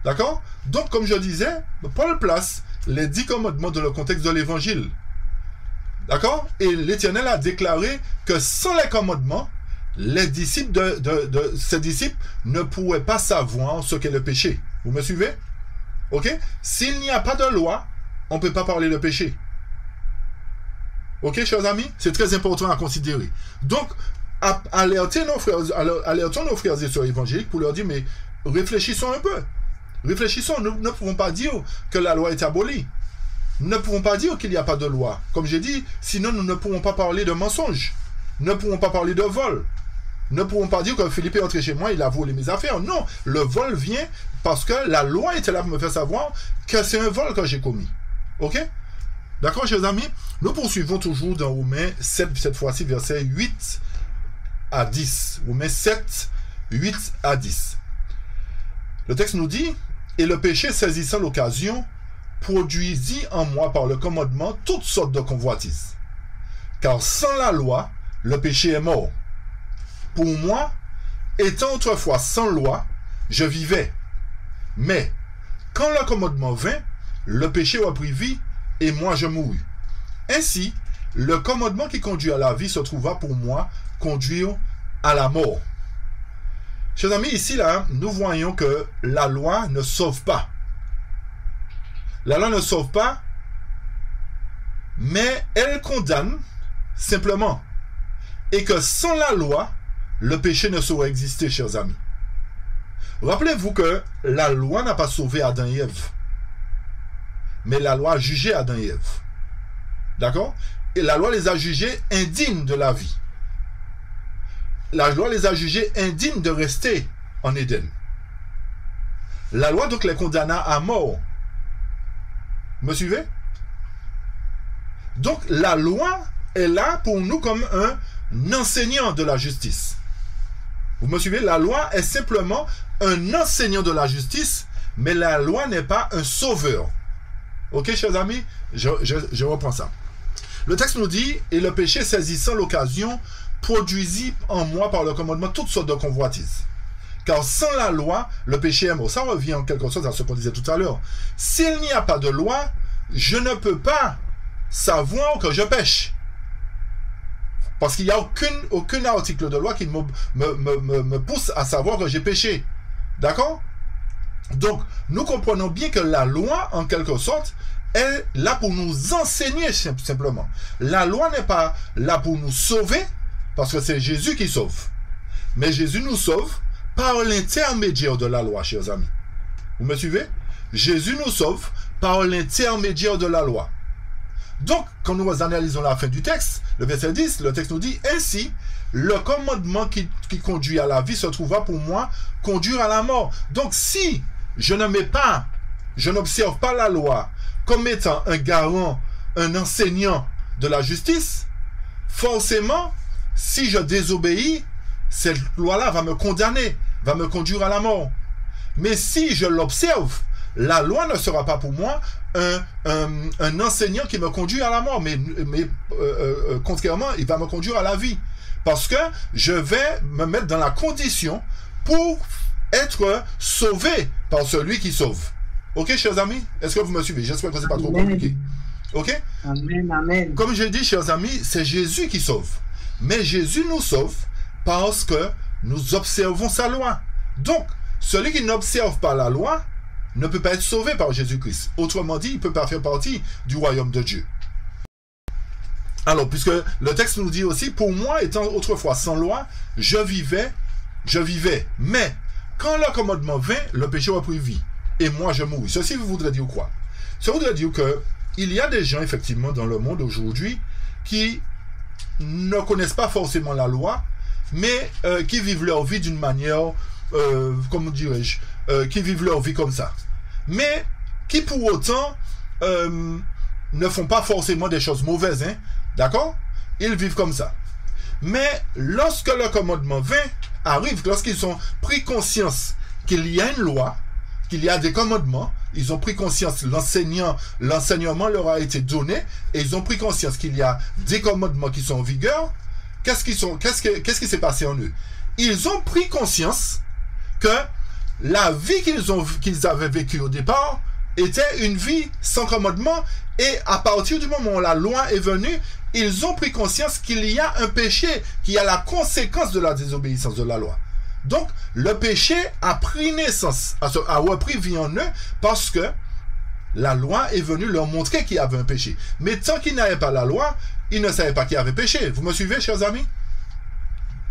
D'accord? Donc, comme je disais, Paul place les 10 commandements dans le contexte de l'évangile. D'accord? Et l'Éternel a déclaré que sans les commandements, les disciples ces disciples ne pourraient pas savoir ce qu'est le péché. Vous me suivez? Ok? S'il n'y a pas de loi, on ne peut pas parler de péché. Ok, chers amis? C'est très important à considérer. Donc, alertons nos frères et sœurs évangéliques pour leur dire, mais réfléchissons un peu. Réfléchissons. Nous ne pouvons pas dire que la loi est abolie. Nous ne pouvons pas dire qu'il n'y a pas de loi. Comme j'ai dit, sinon nous ne pourrons pas parler de mensonge. Nous ne pourrons pas parler de vol. Nous ne pourrons pas dire que Philippe est entré chez moi, il a volé mes affaires. Non, le vol vient parce que la loi était là pour me faire savoir que c'est un vol que j'ai commis. Ok? D'accord, chers amis? Nous poursuivons toujours dans Romains 7, cette fois-ci, versets 8 à 10. Romains 7, 8 à 10. Le texte nous dit, « Et le péché saisissant l'occasion, produisit en moi par le commandement toutes sortes de convoitises. Car sans la loi, le péché est mort. Pour moi, étant autrefois sans loi, je vivais. Mais, quand le commandement vint, le péché reprit vie, et moi je mourus. Ainsi, le commandement qui conduit à la vie se trouva pour moi conduire à la mort. » Chers amis, ici, là, nous voyons que la loi ne sauve pas. La loi ne sauve pas, mais elle condamne simplement. Et que sans la loi, le péché ne saurait exister, chers amis. Rappelez-vous que la loi n'a pas sauvé Adam et Ève. Mais la loi a jugé Adam et Ève. D'accord? Et la loi les a jugés indignes de la vie. La loi les a jugés indignes de rester en Éden. La loi donc les condamna à mort. Me suivez? Donc la loi est là pour nous comme un enseignant de la justice. Vous me suivez? La loi est simplement un enseignant de la justice, mais la loi n'est pas un sauveur. Ok, chers amis? Je reprends ça. Le texte nous dit, « Et le péché saisissant l'occasion, produisit en moi par le commandement toutes sortes de convoitises. Car sans la loi, le péché est mort. » Ça revient en quelque sorte à ce qu'on disait tout à l'heure. S'il n'y a pas de loi, je ne peux pas savoir que je pêche. Parce qu'il n'y a aucun article de loi qui me pousse à savoir que j'ai péché. D'accord? Donc, nous comprenons bien que la loi, en quelque sorte, est là pour nous enseigner simplement. La loi n'est pas là pour nous sauver, parce que c'est Jésus qui sauve. Mais Jésus nous sauve par l'intermédiaire de la loi, chers amis. Vous me suivez? Jésus nous sauve par l'intermédiaire de la loi. Donc, quand nous analysons la fin du texte, le verset 10, le texte nous dit, « Ainsi, le commandement qui conduit à la vie se trouva pour moi conduire à la mort. » Donc, si je n'observe pas la loi comme étant un garant, un enseignant de la justice, forcément, si je désobéis, cette loi-là va me condamner, va me conduire à la mort. Mais si je l'observe, la loi ne sera pas pour moi un enseignant qui me conduit à la mort, mais contrairement, il va me conduire à la vie. Parce que je vais me mettre dans la condition pour être sauvé par celui qui sauve. Ok, chers amis? Est-ce que vous me suivez? J'espère que ce n'est pas trop compliqué. Ok? Amen, amen. Comme je dis, chers amis, c'est Jésus qui sauve. Mais Jésus nous sauve parce que nous observons sa loi. Donc, celui qui n'observe pas la loi ne peut pas être sauvé par Jésus-Christ. Autrement dit, il ne peut pas faire partie du royaume de Dieu. Alors, puisque le texte nous dit aussi, pour moi, étant autrefois sans loi, je vivais, mais quand le commandement vint, le péché reprit vie, et moi je mourus. Ceci voudrait dire quoi? Ça voudrait dire que il y a des gens, effectivement, dans le monde aujourd'hui, qui ne connaissent pas forcément la loi, mais qui vivent leur vie d'une manière, comment dirais-je, qui vivent leur vie comme ça. Mais qui pour autant ne font pas forcément des choses mauvaises, hein? D'accord? Ils vivent comme ça. Mais lorsque le commandement arrive, lorsqu'ils ont pris conscience qu'il y a une loi, qu'il y a des commandements, ils ont pris conscience, l'enseignement leur a été donné, et ils ont pris conscience qu'il y a des commandements qui sont en vigueur. Qu'est-ce qui s'est passé en eux? Ils ont pris conscience que la vie qu'ils avaient vécue au départ était une vie sans commandement, et à partir du moment où la loi est venue, ils ont pris conscience qu'il y a un péché, qu'il y a la conséquence de la désobéissance de la loi. Donc, le péché a pris naissance, a repris vie en eux, parce que la loi est venue leur montrer qu'il y avait un péché. Mais tant qu'ils n'avaient pas la loi, ils ne savaient pas qu'il y avait péché. Vous me suivez, chers amis?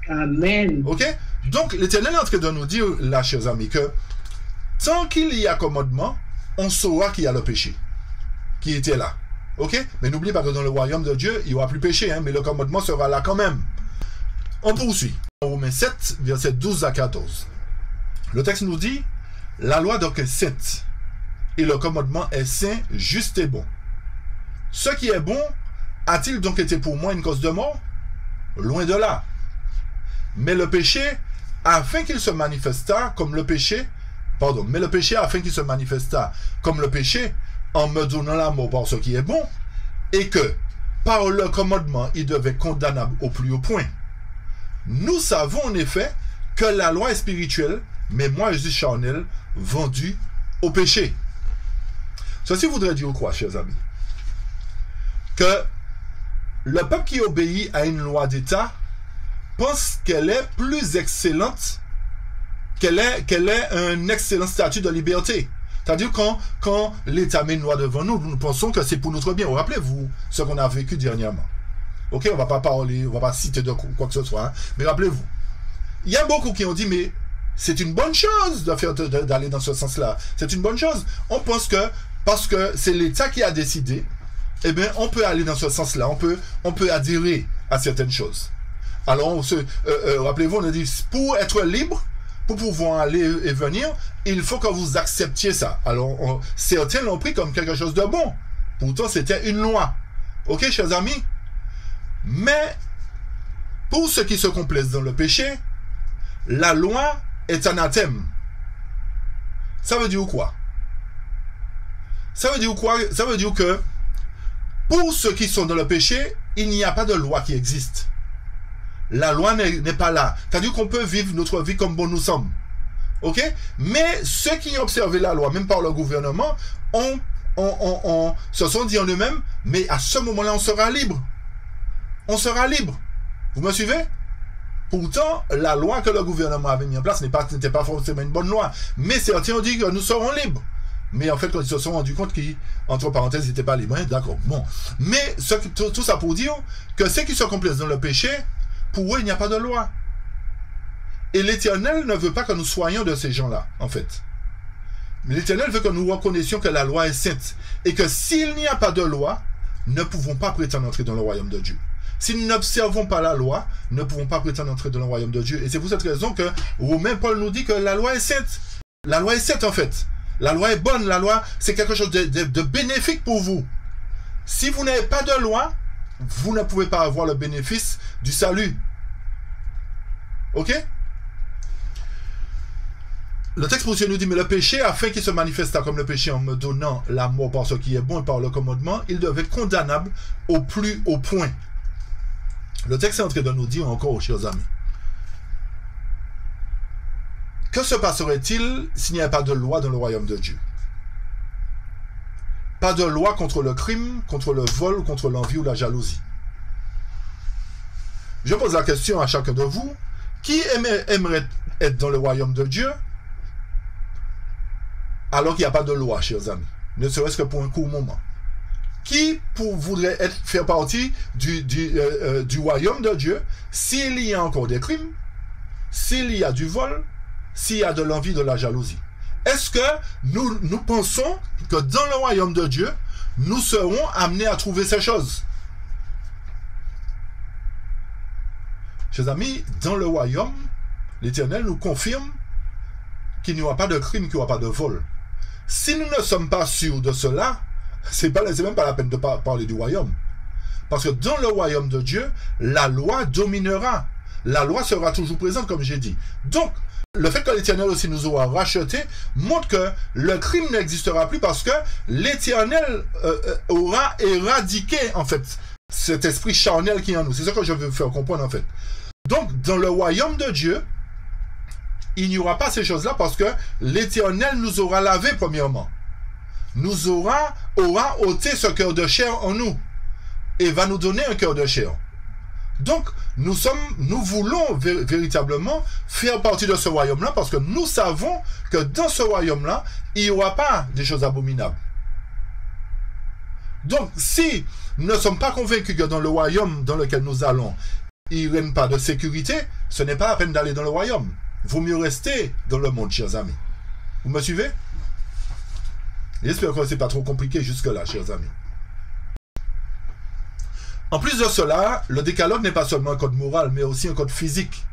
Amen. Ok? Donc, l'Éternel est en train de nous dire, là, chers amis, que tant qu'il y a commandement, on saura qu'il y a le péché qui était là. Ok? Mais n'oubliez pas que dans le royaume de Dieu, il n'y aura plus péché, hein, mais le commandement sera là quand même. On poursuit. Romains 7, versets 12 à 14. Le texte nous dit, la loi donc est sainte, et le commandement est saint, juste et bon. Ce qui est bon, a-t-il donc été pour moi une cause de mort? Loin de là. Mais le péché, afin qu'il se manifestât comme le péché, afin qu'il se manifestât comme le péché, en me donnant la mort par ce qui est bon, et que, par le commandement, il devait condamnable au plus haut point. Nous savons en effet que la loi est spirituelle, mais moi je suis charnel, vendu au péché. Ceci voudrait dire quoi, chers amis? Que le peuple qui obéit à une loi d'État pense qu'elle est plus excellente, qu'elle est un excellent statut de liberté. C'est-à-dire quand l'État met une loi devant nous, nous pensons que c'est pour notre bien. Rappelez-vous ce qu'on a vécu dernièrement. Ok, on va pas parler, on va pas citer de quoi que ce soit, hein, mais rappelez-vous. Il y a beaucoup qui ont dit, mais c'est une bonne chose d'aller dans ce sens-là. C'est une bonne chose. On pense que, parce que c'est l'État qui a décidé, eh bien, on peut aller dans ce sens-là. On peut adhérer à certaines choses. Alors, rappelez-vous, on a dit, pour être libre, pour pouvoir aller et venir, il faut que vous acceptiez ça. Alors, certains l'ont pris comme quelque chose de bon. Pourtant, c'était une loi. Ok, chers amis? Mais, pour ceux qui se complaisent dans le péché, la loi est anathème. Ça veut dire quoi? Ça veut dire quoi? Ça veut dire que, pour ceux qui sont dans le péché, il n'y a pas de loi qui existe. La loi n'est pas là. C'est-à-dire qu'on peut vivre notre vie comme bon nous sommes. Ok? Mais ceux qui ont observé la loi, même par le gouvernement, se sont dit en eux-mêmes, mais à ce moment-là, on sera libre. On sera libre. Vous me suivez? Pourtant, la loi que le gouvernement avait mis en place n'était pas forcément une bonne loi. Mais certains ont dit que nous serons libres. Mais en fait, quand ils se sont rendus compte qu'entre parenthèses, ils n'étaient pas libres. Hein? D'accord. Bon. Mais tout ça pour dire que ceux qui se complaisent dans le péché, pour eux, il n'y a pas de loi. Et l'Éternel ne veut pas que nous soyons de ces gens-là, en fait. Mais l'Éternel veut que nous reconnaissions que la loi est sainte. Et que s'il n'y a pas de loi, nous ne pouvons pas prétendre entrer dans le royaume de Dieu. Si nous n'observons pas la loi, nous ne pouvons pas prétendre entrer dans le royaume de Dieu. Et c'est pour cette raison que Romain Paul nous dit que la loi est sainte. La loi est sainte, en fait. La loi est bonne. La loi, c'est quelque chose de bénéfique pour vous. Si vous n'avez pas de loi, vous ne pouvez pas avoir le bénéfice du salut. Ok? Le texte poursuit nous dit, mais le péché, afin qu'il se manifestât comme le péché en me donnant la mort par ce qui est bon et par le commandement, il devait être condamnable au plus haut point. Le texte est en train de nous dire encore, chers amis, que se passerait-il s'il n'y avait pas de loi dans le royaume de Dieu? Pas de loi contre le crime, contre le vol, contre l'envie ou la jalousie. Je pose la question à chacun de vous, qui aimerait être dans le royaume de Dieu alors qu'il n'y a pas de loi, chers amis, ne serait-ce que pour un court moment? Qui voudrait faire partie du royaume de Dieu s'il y a encore des crimes, s'il y a du vol, s'il y a de l'envie, de la jalousie? Est-ce que nous pensons que dans le royaume de Dieu, nous serons amenés à trouver ces choses? Chers amis, dans le royaume, l'Éternel nous confirme qu'il n'y aura pas de crime, qu'il n'y aura pas de vol. Si nous ne sommes pas sûrs de cela, c'est même pas la peine de parler du royaume. Parce que dans le royaume de Dieu, la loi dominera. La loi sera toujours présente, comme j'ai dit. Donc, le fait que l'Éternel aussi nous aura rachetés montre que le crime n'existera plus parce que l'Éternel aura éradiqué, en fait, cet esprit charnel qui est en nous. C'est ça que je veux vous faire comprendre, en fait. Donc, dans le royaume de Dieu, il n'y aura pas ces choses-là parce que l'Éternel nous aura lavé, premièrement. nous aura ôté ce cœur de chair en nous et va nous donner un cœur de chair. Donc, nous voulons véritablement faire partie de ce royaume-là parce que nous savons que dans ce royaume-là, il n'y aura pas des choses abominables. Donc, si nous ne sommes pas convaincus que dans le royaume dans lequel nous allons, il ne règne pas de sécurité, ce n'est pas la peine d'aller dans le royaume. Il vaut mieux rester dans le monde, chers amis. Vous me suivez? J'espère que ce n'est pas trop compliqué jusque-là, chers amis. En plus de cela, le décalogue n'est pas seulement un code moral, mais aussi un code physique.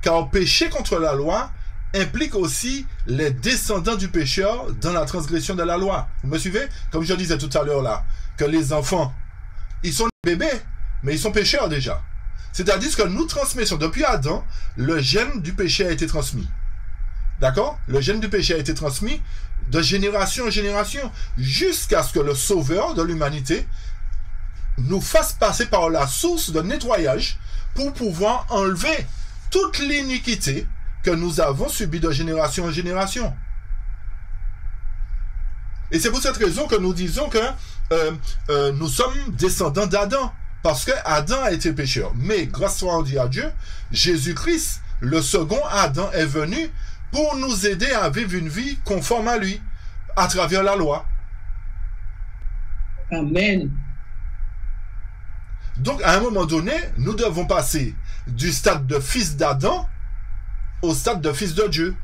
Car pécher contre la loi implique aussi les descendants du pécheur dans la transgression de la loi. Vous me suivez? Comme je disais tout à l'heure là, que les enfants, ils sont bébés, mais ils sont pécheurs déjà. C'est-à-dire que nous transmettons, depuis Adam, le gène du péché a été transmis. D'accord? Le gène du péché a été transmis de génération en génération, jusqu'à ce que le sauveur de l'humanité nous fasse passer par la source de nettoyage pour pouvoir enlever toute l'iniquité que nous avons subie de génération en génération. Et c'est pour cette raison que nous disons que nous sommes descendants d'Adam, parce que Adam a été pécheur. Mais grâce soit rendu à Dieu, Jésus-Christ, le second Adam, est venu pour nous aider à vivre une vie conforme à lui, à travers la loi. Amen. Donc, à un moment donné, nous devons passer du stade de fils d'Adam au stade de fils de Dieu.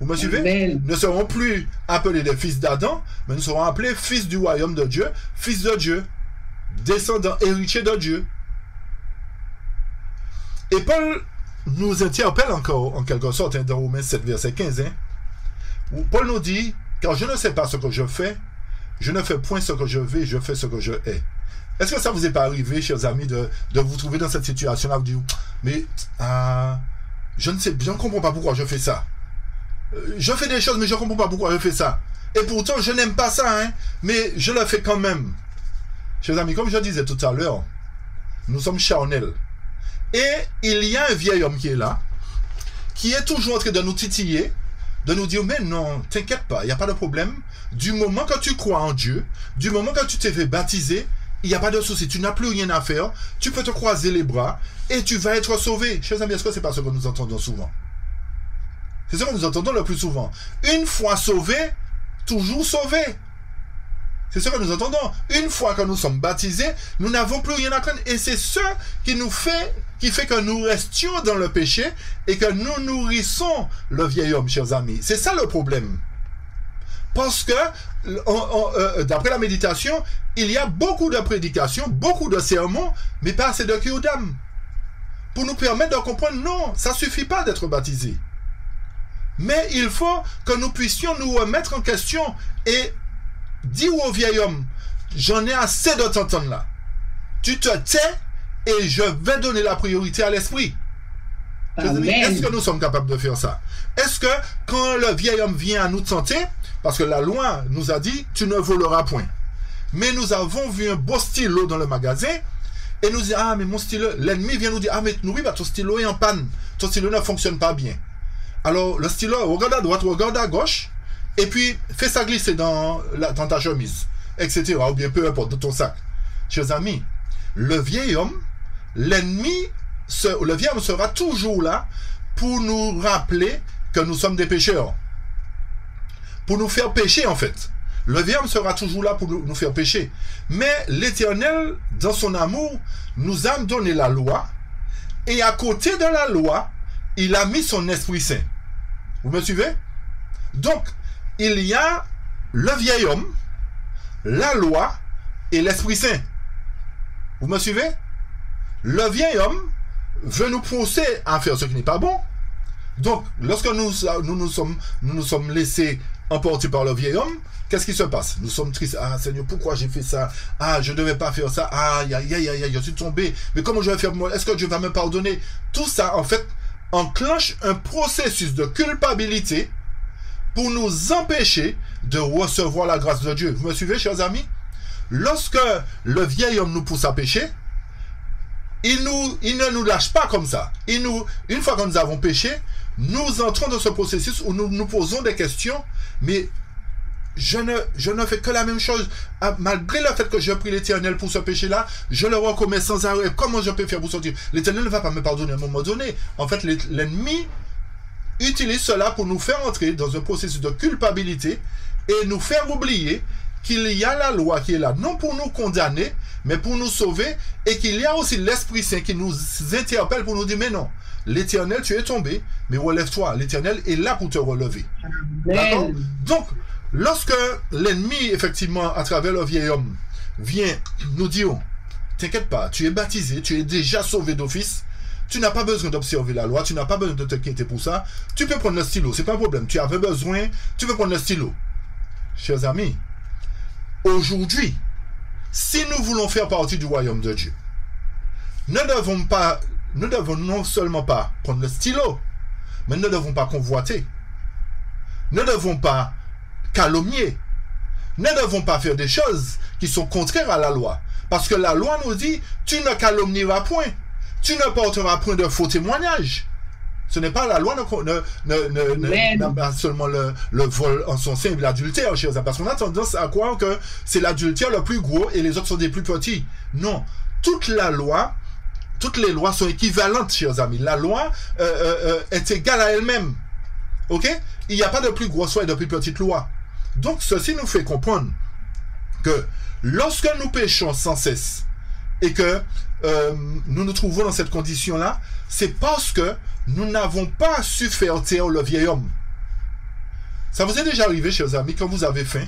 Vous me suivez? Amen. Nous ne serons plus appelés des fils d'Adam, mais nous serons appelés fils du royaume de Dieu, fils de Dieu, descendants, héritiers de Dieu. Et Paul nous interpelle encore, en quelque sorte, dans Romains 7, verset 15, où Paul nous dit, « Car je ne sais pas ce que je fais, je ne fais point ce que je veux, je fais ce que je hais. » Est-ce que ça vous est pas arrivé, chers amis, de vous trouver dans cette situation-là, vous dire, mais je ne comprends pas pourquoi je fais ça. Je fais des choses, mais je ne comprends pas pourquoi je fais ça. Et pourtant, je n'aime pas ça, hein, mais je le fais quand même. Chers amis, comme je disais tout à l'heure, nous sommes charnels. Et il y a un vieil homme qui est là, qui est toujours en train de nous titiller, de nous dire, mais non, t'inquiète pas, il n'y a pas de problème. Du moment que tu crois en Dieu, du moment que tu t'es fait baptiser, il n'y a pas de souci, tu n'as plus rien à faire, tu peux te croiser les bras et tu vas être sauvé. Chers amis, est-ce que ce n'est pas ce que nous entendons souvent? C'est ce que nous entendons le plus souvent. Une fois sauvé, toujours sauvé. C'est ce que nous entendons. Une fois que nous sommes baptisés, nous n'avons plus rien à craindre. Et c'est ce qui fait que nous restions dans le péché et que nous nourrissons le vieil homme, chers amis. C'est ça le problème. Parce que, d'après la méditation, il y a beaucoup de prédications, beaucoup de sermons, mais pas assez de cure d'âme. Pour nous permettre de comprendre, non, ça ne suffit pas d'être baptisé. Mais il faut que nous puissions nous remettre en question et dire au vieil homme, j'en ai assez de t'entendre là. Tu te tais et je vais donner la priorité à l'esprit. Est-ce que nous sommes capables de faire ça? Est-ce que quand le vieil homme vient à nous tenter, parce que la loi nous a dit, tu ne voleras point. Mais nous avons vu un beau stylo dans le magasin et nous dit, ah mais mon stylo, l'ennemi vient nous dire, ah mais oui, bah, ton stylo est en panne, ton stylo ne fonctionne pas bien. Alors le stylo, regarde à droite, regarde à gauche, et puis fais ça glisser dans ta chemise, etc. Ou bien peu importe, dans ton sac. Chers amis, le vieil homme, le vieil homme sera toujours là pour nous rappeler que nous sommes des pécheurs. Pour nous faire pécher en fait. Le vieil homme sera toujours là pour nous faire pécher. Mais l'Éternel, dans son amour, nous a donné la loi. Et à côté de la loi, il a mis son Esprit Saint. Vous me suivez? Donc, il y a le vieil homme, la loi et l'Esprit Saint. Vous me suivez? Le vieil homme veut nous pousser à faire ce qui n'est pas bon. Donc, lorsque nous nous sommes laissés emporter par le vieil homme, qu'est-ce qui se passe? Nous sommes tristes. Ah, Seigneur, pourquoi j'ai fait ça? Ah, je ne devais pas faire ça. Aïe, aïe, aïe, aïe, je suis tombé. Mais comment je vais faire? Est-ce que Dieu va me pardonner? Tout ça, en fait, enclenche un processus de culpabilité pour nous empêcher de recevoir la grâce de Dieu. Vous me suivez, chers amis? Lorsque le vieil homme nous pousse à pécher, il ne nous lâche pas comme ça. Une fois que nous avons péché, nous entrons dans ce processus où nous nous posons des questions, mais je ne fais que la même chose. Malgré le fait que j'ai pris l'Éternel pour ce péché-là, je le recommets sans arrêt. Comment je peux faire pour sortir? L'Éternel ne va pas me pardonner à un moment donné. En fait, l'ennemi utilise cela pour nous faire entrer dans un processus de culpabilité et nous faire oublier qu'il y a la loi qui est là, non pour nous condamner, mais pour nous sauver, et qu'il y a aussi l'Esprit Saint qui nous interpelle pour nous dire, mais non, l'Éternel, tu es tombé, mais relève-toi, l'Éternel est là pour te relever. D'accord? Donc, lorsque l'ennemi, effectivement, à travers le vieil homme, vient nous dire, t'inquiète pas, tu es baptisé, tu es déjà sauvé d'office, tu n'as pas besoin d'observer la loi, tu n'as pas besoin de t'inquiéter pour ça, tu peux prendre le stylo, c'est pas un problème, tu avais besoin, tu peux prendre le stylo. Chers amis, aujourd'hui, si nous voulons faire partie du royaume de Dieu, nous devons non seulement pas prendre le stylo, mais nous ne devons pas convoiter. Nous ne devons pas calomnier. Nous ne devons pas faire des choses qui sont contraires à la loi. Parce que la loi nous dit, tu ne calomnieras point. Tu ne porteras point de faux témoignages. Ce n'est pas la loi, n'a pas seulement le vol en son sein et l'adultère, chers amis. Parce qu'on a tendance à croire que c'est l'adultère le plus gros et les autres sont des plus petits. Non. Toutes les lois sont équivalentes, chers amis. La loi est égale à elle-même. Ok? Il n'y a pas de plus grosse loi et de plus petite loi. Donc, ceci nous fait comprendre que lorsque nous péchons sans cesse et que nous nous trouvons dans cette condition-là, c'est parce que nous n'avons pas su faire taire le vieil homme. Ça vous est déjà arrivé, chers amis, quand vous avez faim,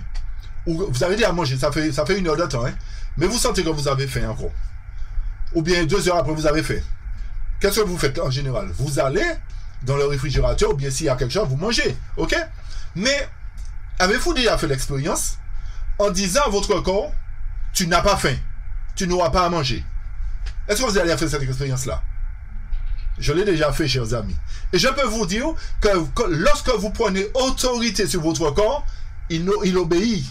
ou vous avez dit à manger, ça fait 1 heure de temps, hein, mais vous sentez que vous avez faim encore. Ou bien 2 heures après, vous avez faim. Qu'est-ce que vous faites en général? Vous allez dans le réfrigérateur, ou bien s'il y a quelque chose, vous mangez. Ok? Mais avez-vous déjà fait l'expérience en disant à votre corps, tu n'as pas faim, tu n'auras pas à manger? Est-ce que vous allez faire cette expérience-là? Je l'ai déjà fait, chers amis. Et je peux vous dire que lorsque vous prenez autorité sur votre corps, il obéit.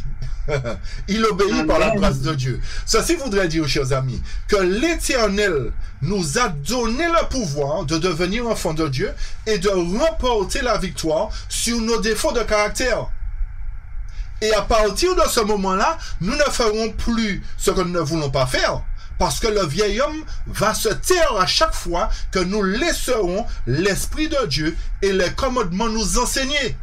Il obéit par la grâce de Dieu. Ceci voudrait dire, chers amis, que l'Éternel nous a donné le pouvoir de devenir enfants de Dieu et de remporter la victoire sur nos défauts de caractère. Et à partir de ce moment-là, nous ne ferons plus ce que nous ne voulons pas faire. Parce que le vieil homme va se taire à chaque fois que nous laisserons l'Esprit de Dieu et les commandements nous enseigner.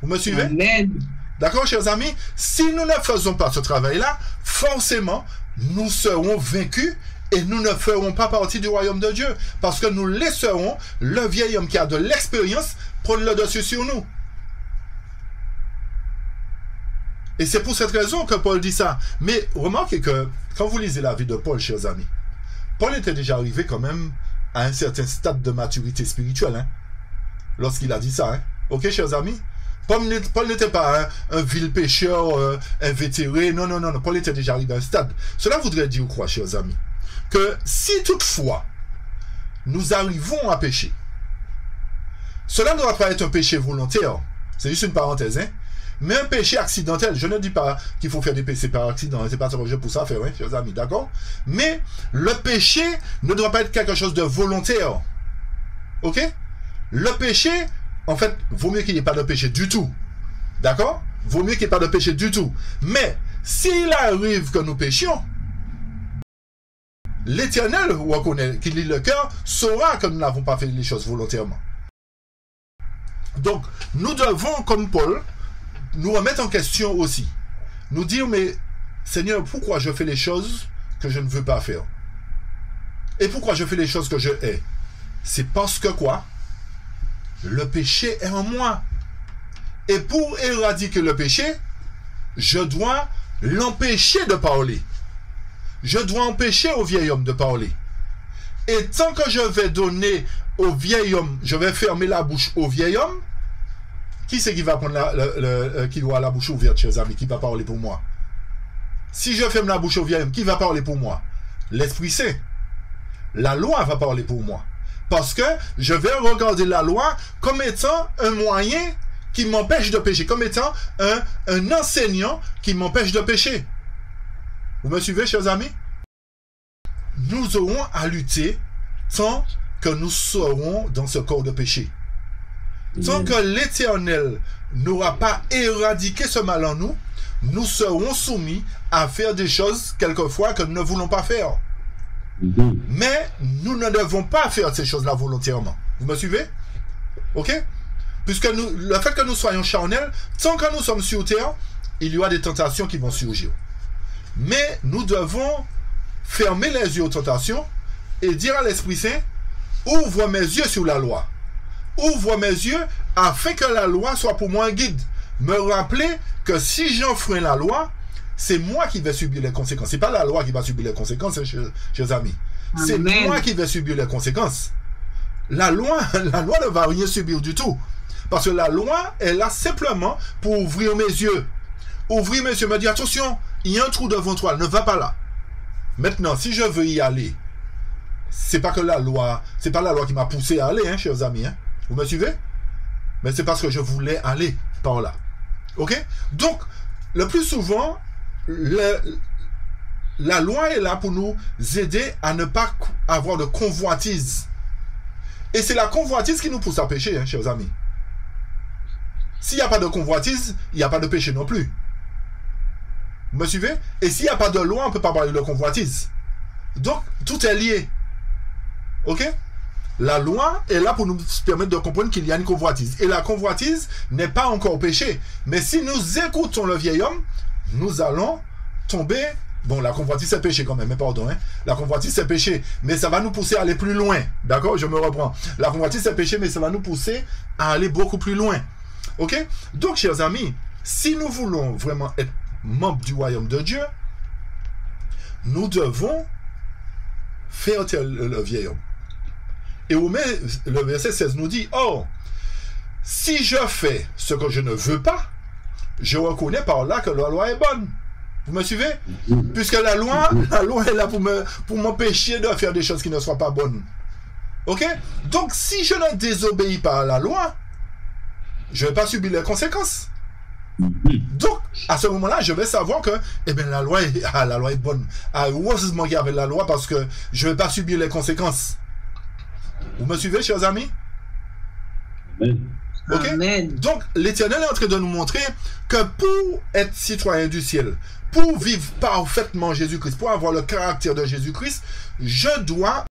Vous me suivez? Amen. D'accord, chers amis? Si nous ne faisons pas ce travail-là, forcément, nous serons vaincus et nous ne ferons pas partie du royaume de Dieu. Parce que nous laisserons le vieil homme qui a de l'expérience prendre le dessus sur nous. Et c'est pour cette raison que Paul dit ça. Mais remarquez que quand vous lisez la vie de Paul, chers amis, Paul était déjà arrivé quand même à un certain stade de maturité spirituelle, hein, lorsqu'il a dit ça. Hein. Ok, chers amis? Paul n'était pas un vil pécheur invétéré. Non. Paul était déjà arrivé à un stade. Cela voudrait dire quoi, chers amis? Que si toutefois nous arrivons à pécher, cela ne doit pas être un péché volontaire. C'est juste une parenthèse, hein? Mais un péché accidentel, je ne dis pas qu'il faut faire des péchés par accident, c'est pas ce que je pousse à faire, hein, chers amis, d'accord? Mais le péché ne doit pas être quelque chose de volontaire. Ok? Le péché, en fait, vaut mieux qu'il n'y ait pas de péché du tout. D'accord? Vaut mieux qu'il n'y ait pas de péché du tout. Mais, s'il arrive que nous péchions, l'Éternel, reconnaît qu'il lit le cœur, saura que nous n'avons pas fait les choses volontairement. Donc, nous devons, comme Paul, nous remettre en question aussi. Nous dire, mais Seigneur, pourquoi je fais les choses que je ne veux pas faire? Et pourquoi je fais les choses que je hais? C'est parce que quoi? Le péché est en moi. Et pour éradiquer le péché, je dois l'empêcher de parler. Je dois empêcher au vieil homme de parler. Et tant que je vais donner au vieil homme, je vais fermer la bouche au vieil homme, qui c'est qui va prendre qui doit la bouche ouverte, chers amis, qui va parler pour moi? Si je ferme la bouche au vieil homme, qui va parler pour moi? L'Esprit Saint. La loi va parler pour moi. Parce que je vais regarder la loi comme étant un moyen qui m'empêche de pécher, comme étant un enseignant qui m'empêche de pécher. Vous me suivez, chers amis? Nous aurons à lutter tant que nous serons dans ce corps de péché. Tant que l'Éternel n'aura pas éradiqué ce mal en nous, nous serons soumis à faire des choses quelquefois que nous ne voulons pas faire. Mais nous ne devons pas faire ces choses-là volontairement. Vous me suivez? Ok? Puisque le fait que nous soyons charnels, tant que nous sommes sur terre, il y aura des tentations qui vont surgir. Mais nous devons fermer les yeux aux tentations et dire à l'Esprit Saint, ouvre mes yeux sur la loi. Ouvre mes yeux afin que la loi soit pour moi un guide. Me rappeler que si j'enfreins la loi, c'est moi qui vais subir les conséquences. C'est pas la loi qui va subir les conséquences, chers amis. C'est moi qui vais subir les conséquences. La loi ne va rien subir du tout. Parce que la loi est là simplement pour ouvrir mes yeux. Ouvrir mes yeux, me dire attention, il y a un trou devant toi, ne va pas là. Maintenant, si je veux y aller, c'est pas la loi qui m'a poussé à aller, hein, chers amis. Hein. Vous me suivez? Mais c'est parce que je voulais aller par là. Ok? Donc, le plus souvent, la loi est là pour nous aider à ne pas avoir de convoitise. Et c'est la convoitise qui nous pousse à pécher, hein, chers amis. S'il n'y a pas de convoitise, il n'y a pas de péché non plus. Vous me suivez? Et s'il n'y a pas de loi, on ne peut pas parler de convoitise. Donc, tout est lié. Ok? La loi est là pour nous permettre de comprendre qu'il y a une convoitise. Et la convoitise n'est pas encore péché. Mais si nous écoutons le vieil homme, nous allons tomber... Bon, la convoitise c'est péché quand même, mais pardon. Hein? La convoitise c'est péché, mais ça va nous pousser à aller plus loin. D'accord? Je me reprends. La convoitise c'est péché, mais ça va nous pousser à aller beaucoup plus loin. Ok? Donc, chers amis, si nous voulons vraiment être membres du royaume de Dieu, nous devons faire le vieil homme. Et le verset 16 nous dit, oh, si je fais ce que je ne veux pas, je reconnais par là que la loi est bonne. Vous me suivez? Puisque la loi est là pour m'empêcher de faire des choses qui ne soient pas bonnes. Ok? Donc, si je ne désobéis pas à la loi, je ne vais pas subir les conséquences. Donc, à ce moment-là, je vais savoir que la loi est bonne. Heureusement qu'il y avait la loi parce que je ne vais pas subir les conséquences. Vous me suivez, chers amis? Ok? Amen. Donc, l'Éternel est en train de nous montrer que pour être citoyen du ciel, pour vivre parfaitement Jésus-Christ, pour avoir le caractère de Jésus-Christ, je dois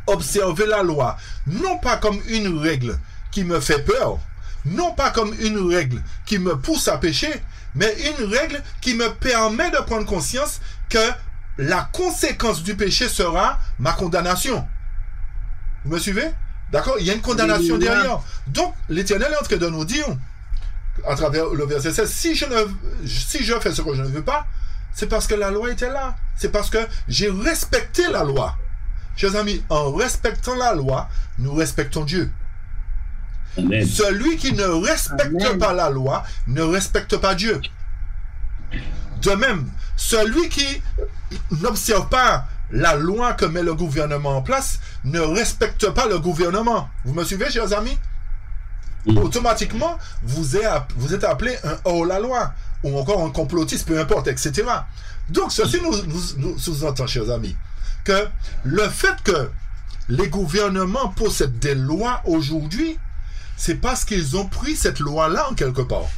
observer la loi. Non pas comme une règle qui me fait peur, non pas comme une règle qui me pousse à pécher, mais une règle qui me permet de prendre conscience que la conséquence du péché sera ma condamnation. Vous me suivez? D'accord? Il y a une condamnation derrière. Donc, l'Éternel est en train de nous dire, à travers le verset 16, si je fais ce que je ne veux pas, c'est parce que la loi était là. C'est parce que j'ai respecté la loi. Chers amis, en respectant la loi, nous respectons Dieu. Amen. Celui qui ne respecte pas la loi ne respecte pas Dieu. De même, celui qui n'observe pas la loi que met le gouvernement en place ne respecte pas le gouvernement. Vous me suivez, chers amis? Automatiquement, vous êtes appelé un hors-la-loi ou encore un complotiste, peu importe, etc. Donc, ceci nous sous-entend, chers amis, que le fait que les gouvernements possèdent des lois aujourd'hui, c'est parce qu'ils ont pris cette loi-là en quelque part.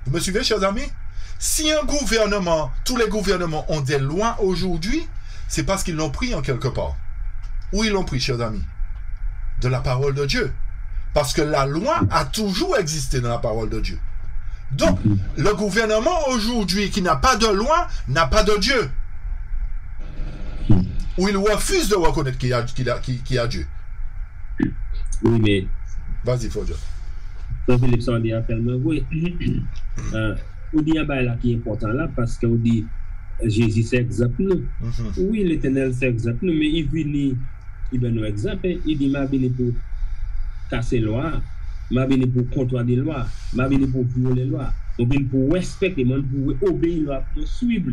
Vous me suivez, chers amis? Si un gouvernement, tous les gouvernements ont des lois aujourd'hui, c'est parce qu'ils l'ont pris en quelque part. Où ils l'ont pris, chers amis? De la parole de Dieu. Parce que la loi a toujours existé dans la parole de Dieu. Donc, le gouvernement aujourd'hui qui n'a pas de loi, n'a pas de Dieu. Ou il refuse de reconnaître qu'il y a Dieu. Oui, mais... Vas-y, Fodja. Philippe Sandi a tellement oui. On dit un bail là qui est important là, parce qu'on dit Jésus c'est exemple nous. Oui, l'Éternel c'est exemple nous, mais il vient nous exemple, il dit m'a venu pour casser la loi, m'a venu pour contrôler les lois, m'a venu pour violer les lois, m'a venu pour respecter, m'a venu pour obéir la loi, pour suivre.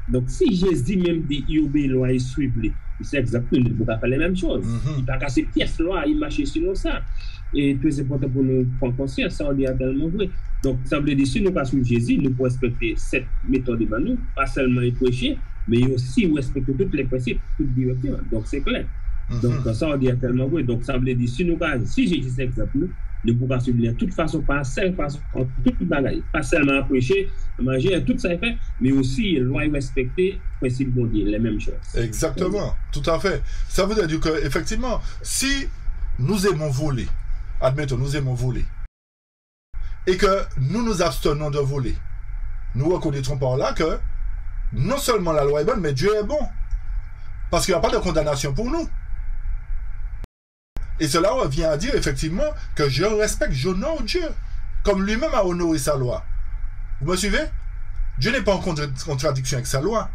Donc si Jésus même dit il obéit la loi et suivre, c'est exactement, il ne peut pas faire les mêmes choses. Il ne peut pas casser pièce loi, il marche sur ça. Et très important pour nous prendre conscience, ça on dit tellement vrai. Donc ça veut dire si nous pas suivre Jésus, nous pouvons respecter cette méthode devant nous, pas seulement les péchés, mais aussi respecter tous les principes, toutes les directives. Donc c'est clair. Donc, ça, on dit tellement oui. Donc, ça veut dire, si j'ai dit cet exemple, nous pourrons subir de toute façon, pas seule façon, en toute bagaille. Pas seulement prêcher, manger, tout ça est fait, mais aussi, loi respecter, principe bon Dieu, les mêmes choses. Exactement, tout à fait. Ça veut dire que, effectivement, si nous aimons voler, admettons, nous aimons voler, et que nous nous abstenons de voler, nous reconnaîtrons par là que non seulement la loi est bonne, mais Dieu est bon. Parce qu'il n'y a pas de condamnation pour nous. Et cela revient à dire effectivement que je respecte, j'honore Dieu, comme lui-même a honoré sa loi. Vous me suivez? Dieu n'est pas en contradiction avec sa loi.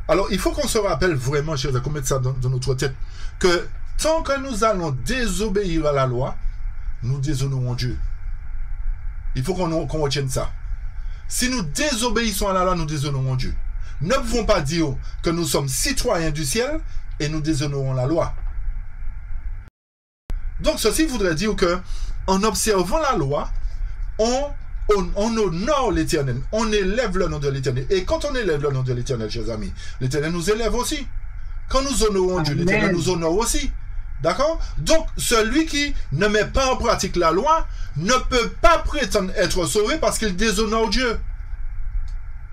Alors il faut qu'on se rappelle vraiment, chers amis, qu'on mette ça dans notre tête, que tant que nous allons désobéir à la loi, nous déshonorons Dieu. Il faut qu'on retienne ça. Si nous désobéissons à la loi, nous déshonorons Dieu. Ne pouvons pas dire que nous sommes citoyens du ciel et nous déshonorons la loi. Donc ceci voudrait dire que en observant la loi, on honore l'Éternel, on élève le nom de l'Éternel. Et quand on élève le nom de l'Éternel, chers amis, l'Éternel nous élève aussi. Quand nous honorons Dieu, l'Éternel nous honore aussi. D'accord? Donc, celui qui ne met pas en pratique la loi ne peut pas prétendre être sauvé parce qu'il déshonore Dieu.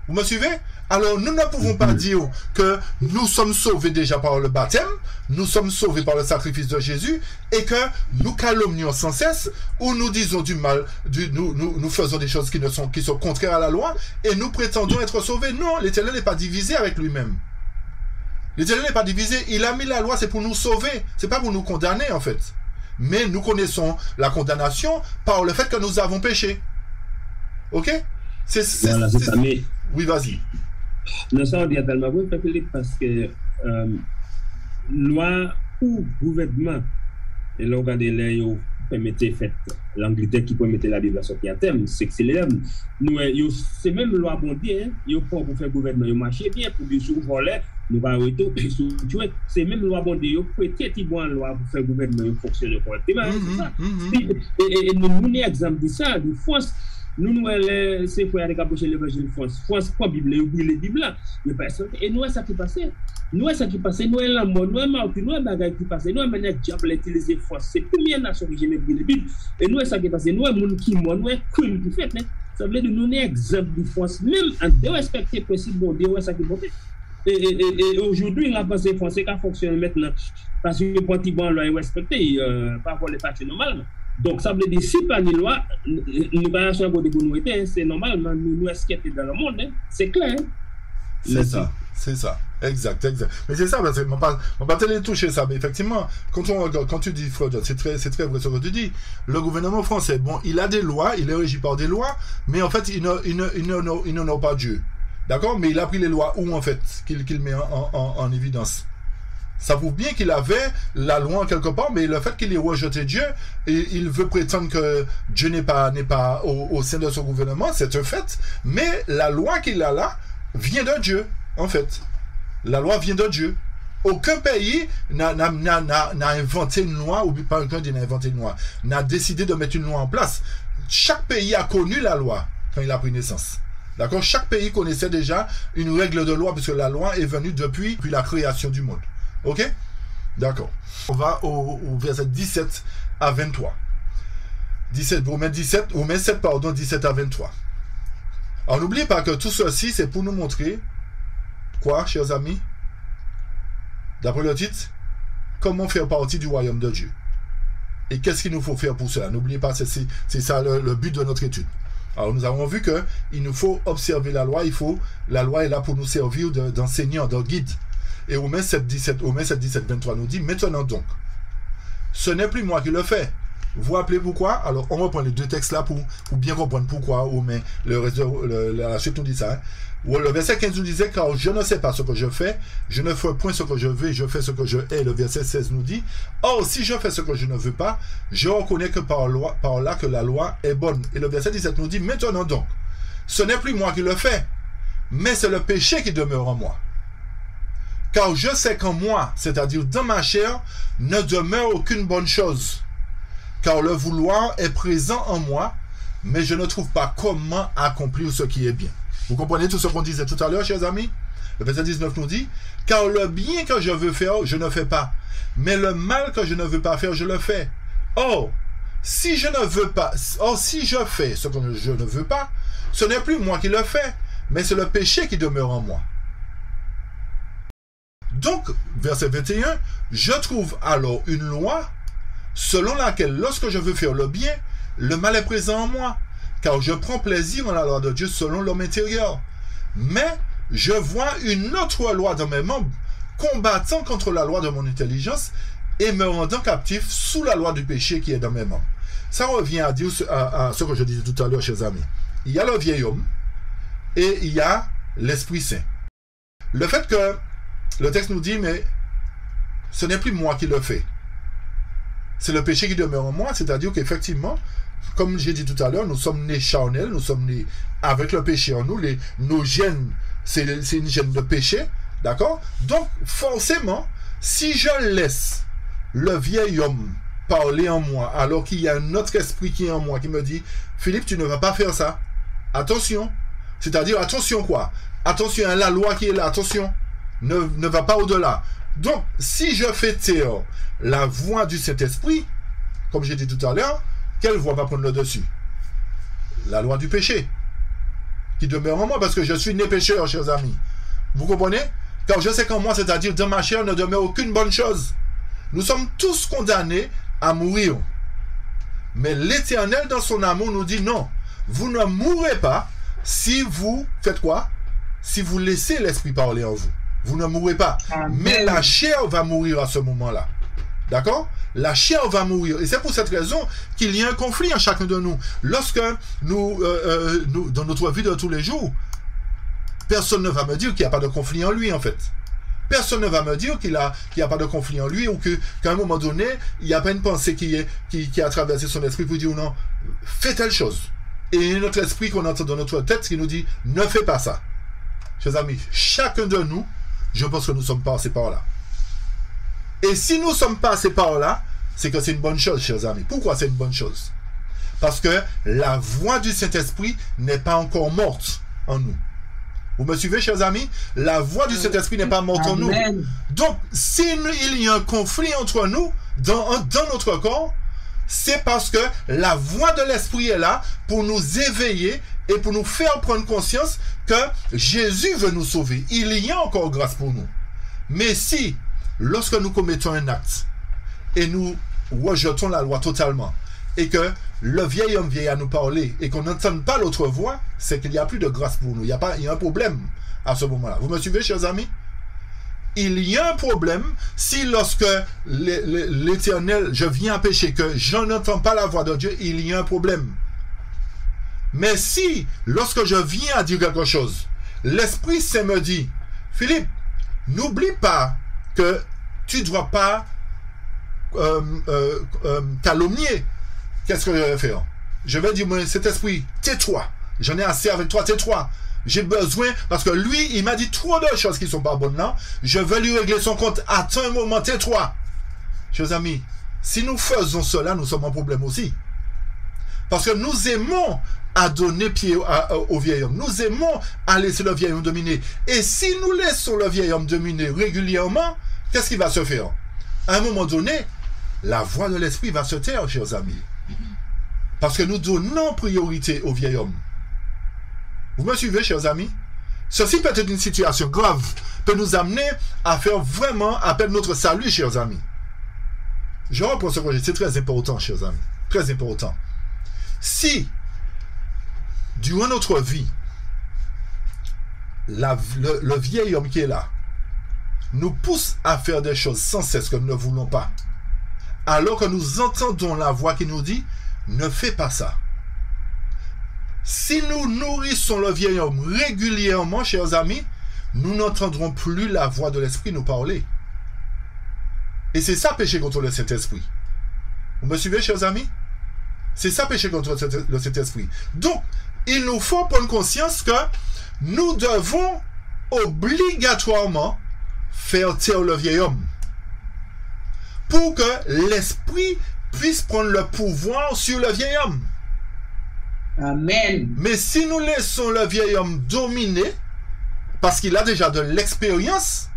Vous me suivez? Alors, nous ne pouvons pas dire que nous sommes sauvés déjà par le baptême, nous sommes sauvés par le sacrifice de Jésus, et que nous calomnions sans cesse, ou nous disons du mal, nous faisons des choses qui sont contraires à la loi, et nous prétendons être sauvés. Non, l'Éternel n'est pas divisé avec lui-même. L'Éternel n'est pas divisé. Il a mis la loi, c'est pour nous sauver. C'est pas pour nous condamner, en fait. Mais nous connaissons la condamnation par le fait que nous avons péché. Ok? Voilà, oui, vas-y. Non, ça, on dit tellement oui, Philippe, parce que loi ou gouvernement, et là, regardez, là, vous permettez, fait, l'Angleterre qui permettait la libération qui a thème, c'est que c'est les mêmes. Nous, c'est même loi bon Dieu, ils pour faire gouvernement, ils marchent bien, pour dire sur voler, nous va arrêter, c'est même loi bon Dieu, peut-être qu'ils vont en loi pour faire gouvernement, ils fonctionnent correctement. Et nous, nous, exemple de ça, de France. Nous, c'est pour aller capocher l'évangile France. France, pas Bible, il brûle les Bibles. Et nous, ça qui passe. Nous, ça qui passe. Nous, la mort, nous, Martin, nous, bagaille qui passe. Nous, maintenant, diable utiliser France. C'est première nation qui jamais brûlé les Bibles. Et nous, ça qui passe. Nous, monde qui mort, nous, crime qui fait. Ça veut dire nous, nous, exemple de France. Même en de respecter le principe bon Dieu, ça qui vote. Et aujourd'hui, la pensée française qui fonctionne maintenant. Parce que le petit bon, loi est respecté, par rapport aux partis normalement. Donc, ça veut dire si pas de loi, nous allons changer de bonne c'est normal, mais nous esquêter dans le monde, c'est clair. C'est ça. Exact. Mais c'est ça, parce que on va pas te toucher ça, mais effectivement, quand tu dis fraude, c'est très vrai ce que tu dis. Le gouvernement français, bon, il a des lois, il est régi par des lois, mais en fait, il n'honore pas Dieu. D'accord? Mais il a pris les lois où, en fait, qu'il met en évidence. Ça prouve bien qu'il avait la loi en quelque part, mais le fait qu'il ait rejeté Dieu, et il veut prétendre que Dieu n'est pas au sein de son gouvernement, c'est un fait. Mais la loi qu'il a là vient de Dieu, en fait. La loi vient de Dieu. Aucun pays n'a inventé une loi, ou pas aucun n'a inventé une loi, n'a décidé de mettre une loi en place. Chaque pays a connu la loi quand il a pris naissance. D'accord? Chaque pays connaissait déjà une règle de loi, parce que la loi est venue depuis la création du monde. Ok? D'accord. On va au verset 17 à 23. Romains 7, pardon, 17 à 23. Alors n'oubliez pas que tout ceci, c'est pour nous montrer, quoi, chers amis? D'après le titre, comment faire partie du royaume de Dieu. Et qu'est-ce qu'il nous faut faire pour cela? N'oubliez pas, c'est ça le but de notre étude. Alors nous avons vu qu'il nous faut observer la loi, la loi est là pour nous servir d'enseignant, de guide. Et Romains 7, 17, 23 nous dit, maintenant donc, ce n'est plus moi qui le fais. Vous vous rappelez pourquoi? Alors, on reprend les deux textes là pour bien comprendre pourquoi Romains, la suite nous dit ça. Hein. Le verset 15 nous disait, car je ne sais pas ce que je fais, je ne fais point ce que je veux, je fais ce que je hais. Le verset 16 nous dit, or, si je fais ce que je ne veux pas, je reconnais que par là que la loi est bonne. Et le verset 17 nous dit, maintenant donc, ce n'est plus moi qui le fais, mais c'est le péché qui demeure en moi. Car je sais qu'en moi, c'est-à-dire dans ma chair, ne demeure aucune bonne chose. Car le vouloir est présent en moi, mais je ne trouve pas comment accomplir ce qui est bien. Vous comprenez tout ce qu'on disait tout à l'heure, chers amis? Le verset 19 nous dit, « Car le bien que je veux faire, je ne fais pas. Mais le mal que je ne veux pas faire, je le fais. Or, si je fais ce que je ne veux pas, ce n'est plus moi qui le fais, mais c'est le péché qui demeure en moi. » Donc, verset 21, « Je trouve alors une loi selon laquelle lorsque je veux faire le bien, le mal est présent en moi, car je prends plaisir en la loi de Dieu selon l'homme intérieur. Mais je vois une autre loi dans mes membres, combattant contre la loi de mon intelligence et me rendant captif sous la loi du péché qui est dans mes membres. » Ça revient à dire à ce que je disais tout à l'heure, chers amis. Il y a le vieil homme et il y a l'Esprit Saint. Le fait que le texte nous dit, mais ce n'est plus moi qui le fais. C'est le péché qui demeure en moi, c'est-à-dire qu'effectivement, comme j'ai dit tout à l'heure, nous sommes nés charnels, nous sommes nés avec le péché en nous, nos gènes, c'est une gène de péché, d'accord? Donc, forcément, si je laisse le vieil homme parler en moi, alors qu'il y a un autre esprit qui est en moi, qui me dit, Philippe, tu ne vas pas faire ça. Attention. C'est-à-dire, attention quoi? Attention à la loi qui est là, attention. Ne va pas au-delà. Donc, si je fais taire la voix du Saint-Esprit, comme j'ai dit tout à l'heure, quelle voix va prendre le dessus? La loi du péché, qui demeure en moi, parce que je suis né pécheur, chers amis. Vous comprenez? Car je sais qu'en moi, c'est-à-dire dans ma chair, ne demeure aucune bonne chose. Nous sommes tous condamnés à mourir. Mais l'Éternel, dans son amour, nous dit non, vous ne mourrez pas si vous faites quoi? Si vous laissez l'Esprit parler en vous. Vous ne mourrez pas. Amen. Mais la chair va mourir à ce moment-là. D'accord? La chair va mourir. Et c'est pour cette raison qu'il y a un conflit en chacun de nous. Lorsque nous, dans notre vie de tous les jours, personne ne va me dire qu'il n'y a pas de conflit en lui, en fait. Personne ne va me dire qu'il n'y a pas de conflit en lui ou qu'à un moment donné, il n'y a pas une pensée qui a traversé son esprit pour dire non, fais telle chose. Et notre esprit qu'on entend dans notre tête qui nous dit ne fais pas ça. Chers amis, chacun de nous, je pense que nous sommes passés par là. Et si nous sommes passés par là, c'est que c'est une bonne chose, chers amis. Pourquoi c'est une bonne chose? Parce que la voix du Saint-Esprit n'est pas encore morte en nous. Vous me suivez, chers amis? La voix du Saint-Esprit n'est pas morte en nous. Donc, s'il y a un conflit entre nous, dans notre corps, c'est parce que la voix de l'Esprit est là pour nous éveiller et pour nous faire prendre conscience que Jésus veut nous sauver. Il y a encore grâce pour nous. Mais si, lorsque nous commettons un acte et nous rejetons la loi totalement, et que le vieil homme vient à nous parler et qu'on n'entend pas l'autre voix, c'est qu'il n'y a plus de grâce pour nous. Il y a un problème à ce moment-là. Vous me suivez, chers amis? Il y a un problème si lorsque l'Éternel, je viens à pécher, que je n'entends pas la voix de Dieu, il y a un problème. Mais si, lorsque je viens à dire quelque chose, l'Esprit Saint me dit, Philippe, n'oublie pas que tu ne dois pas calomnier. Qu'est-ce que je vais faire? Je vais dire, cet esprit, tais-toi. J'en ai assez avec toi, tais-toi. J'ai besoin, parce que lui, il m'a dit trop de choses qui ne sont pas bonnes là. Je veux lui régler son compte. Attends un moment, tais-toi. Chers amis, si nous faisons cela, nous sommes en problème aussi. Parce que nous aimons à donner pied au vieil homme. Nous aimons à laisser le vieil homme dominer. Et si nous laissons le vieil homme dominer régulièrement, qu'est-ce qui va se faire? À un moment donné, la voix de l'esprit va se taire, chers amis. Parce que nous donnons priorité au vieil homme. Vous me suivez, chers amis? Ceci peut être une situation grave, peut nous amener à faire vraiment appel à notre salut, chers amis. Je reprends ce que j'ai dit, c'est très important, chers amis. Très important. Si, durant notre vie, le vieil homme qui est là nous pousse à faire des choses sans cesse que nous ne voulons pas, alors que nous entendons la voix qui nous dit « Ne fais pas ça ». Si nous nourrissons le vieil homme régulièrement, chers amis, nous n'entendrons plus la voix de l'Esprit nous parler. Et c'est ça pécher contre le Saint-Esprit. Vous me suivez, chers amis? C'est ça pécher contre le Saint-Esprit. Donc, il nous faut prendre conscience que nous devons obligatoirement faire taire le vieil homme pour que l'Esprit puisse prendre le pouvoir sur le vieil homme. Amen. Mais si nous laissons le vieil homme dominer, parce qu'il a déjà de l'expérience,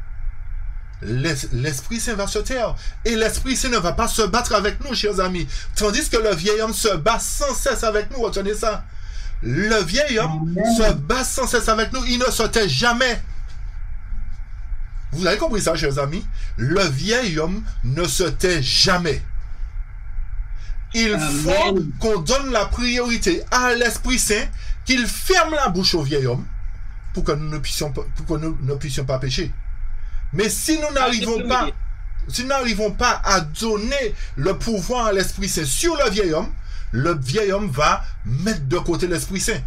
l'Esprit Saint va se taire. Et l'Esprit Saint ne va pas se battre avec nous, chers amis. Tandis que le vieil homme se bat sans cesse avec nous. Retenez ça. Le vieil homme se bat sans cesse avec nous. Il ne se tait jamais. Vous avez compris ça, chers amis? Le vieil homme ne se tait jamais. Il faut qu'on donne la priorité à l'Esprit Saint, qu'il ferme la bouche au vieil homme pour que nous ne puissions pas pécher. Mais si nous n'arrivons pas à donner le pouvoir à l'Esprit Saint sur le vieil homme va mettre de côté l'Esprit Saint.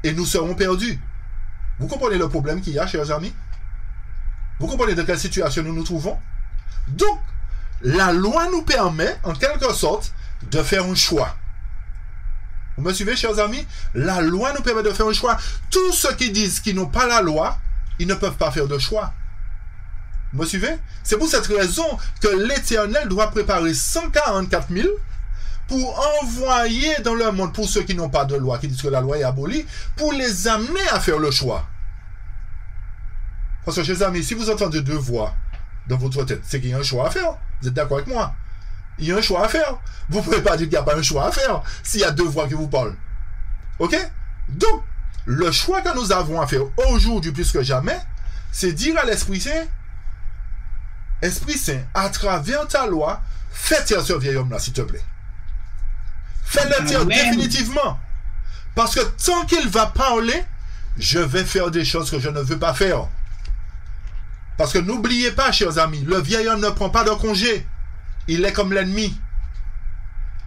Et nous serons perdus. Vous comprenez le problème qu'il y a, chers amis? Vous comprenez de quelle situation nous nous trouvons? Donc, la loi nous permet, en quelque sorte, de faire un choix. Vous me suivez, chers amis? La loi nous permet de faire un choix. Tous ceux qui disent qu'ils n'ont pas la loi, ils ne peuvent pas faire de choix. Vous me suivez? C'est pour cette raison que l'Éternel doit préparer 144 000 pour envoyer dans le monde, pour ceux qui n'ont pas de loi, qui disent que la loi est abolie, pour les amener à faire le choix. Parce que, chers amis, si vous entendez deux voix dans votre tête, c'est qu'il y a un choix à faire. Vous êtes d'accord avec moi? Il y a un choix à faire. Vous ne pouvez pas dire qu'il n'y a pas un choix à faire s'il y a deux voix qui vous parlent. Ok? Donc, le choix que nous avons à faire aujourd'hui plus que jamais, c'est dire à l'Esprit Saint, Esprit Saint, à travers ta loi, fais taire ce vieil homme-là, s'il te plaît. Fais-le taire définitivement. Parce que tant qu'il va parler, je vais faire des choses que je ne veux pas faire. Parce que n'oubliez pas, chers amis, le vieil homme ne prend pas de congé. Il est comme l'ennemi.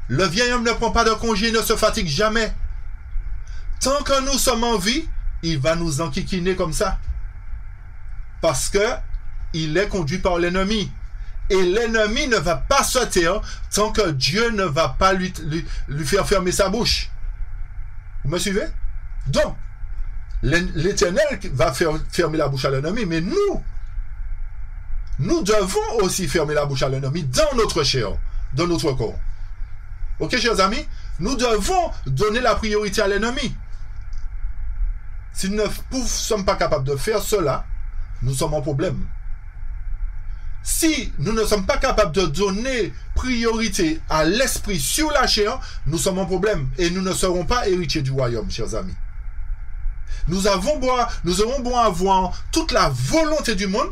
Le vieil homme ne prend pas de congé, il ne se fatigue jamais. Tant que nous sommes en vie, il va nous enquiquiner comme ça. Parce que il est conduit par l'ennemi. Et l'ennemi ne va pas se taire tant que Dieu ne va pas lui faire fermer sa bouche. Vous me suivez? Donc, l'Éternel va fermer la bouche à l'ennemi, mais nous devons aussi fermer la bouche à l'ennemi dans notre chair, dans notre corps. Ok, chers amis? Nous devons donner la priorité à l'ennemi. Si nous ne sommes pas capables de faire cela, nous sommes en problème. Si nous ne sommes pas capables de donner priorité à l'esprit sur la chair, nous sommes en problème et nous ne serons pas héritiers du royaume, chers amis. Nous aurons beau avoir toute la volonté du monde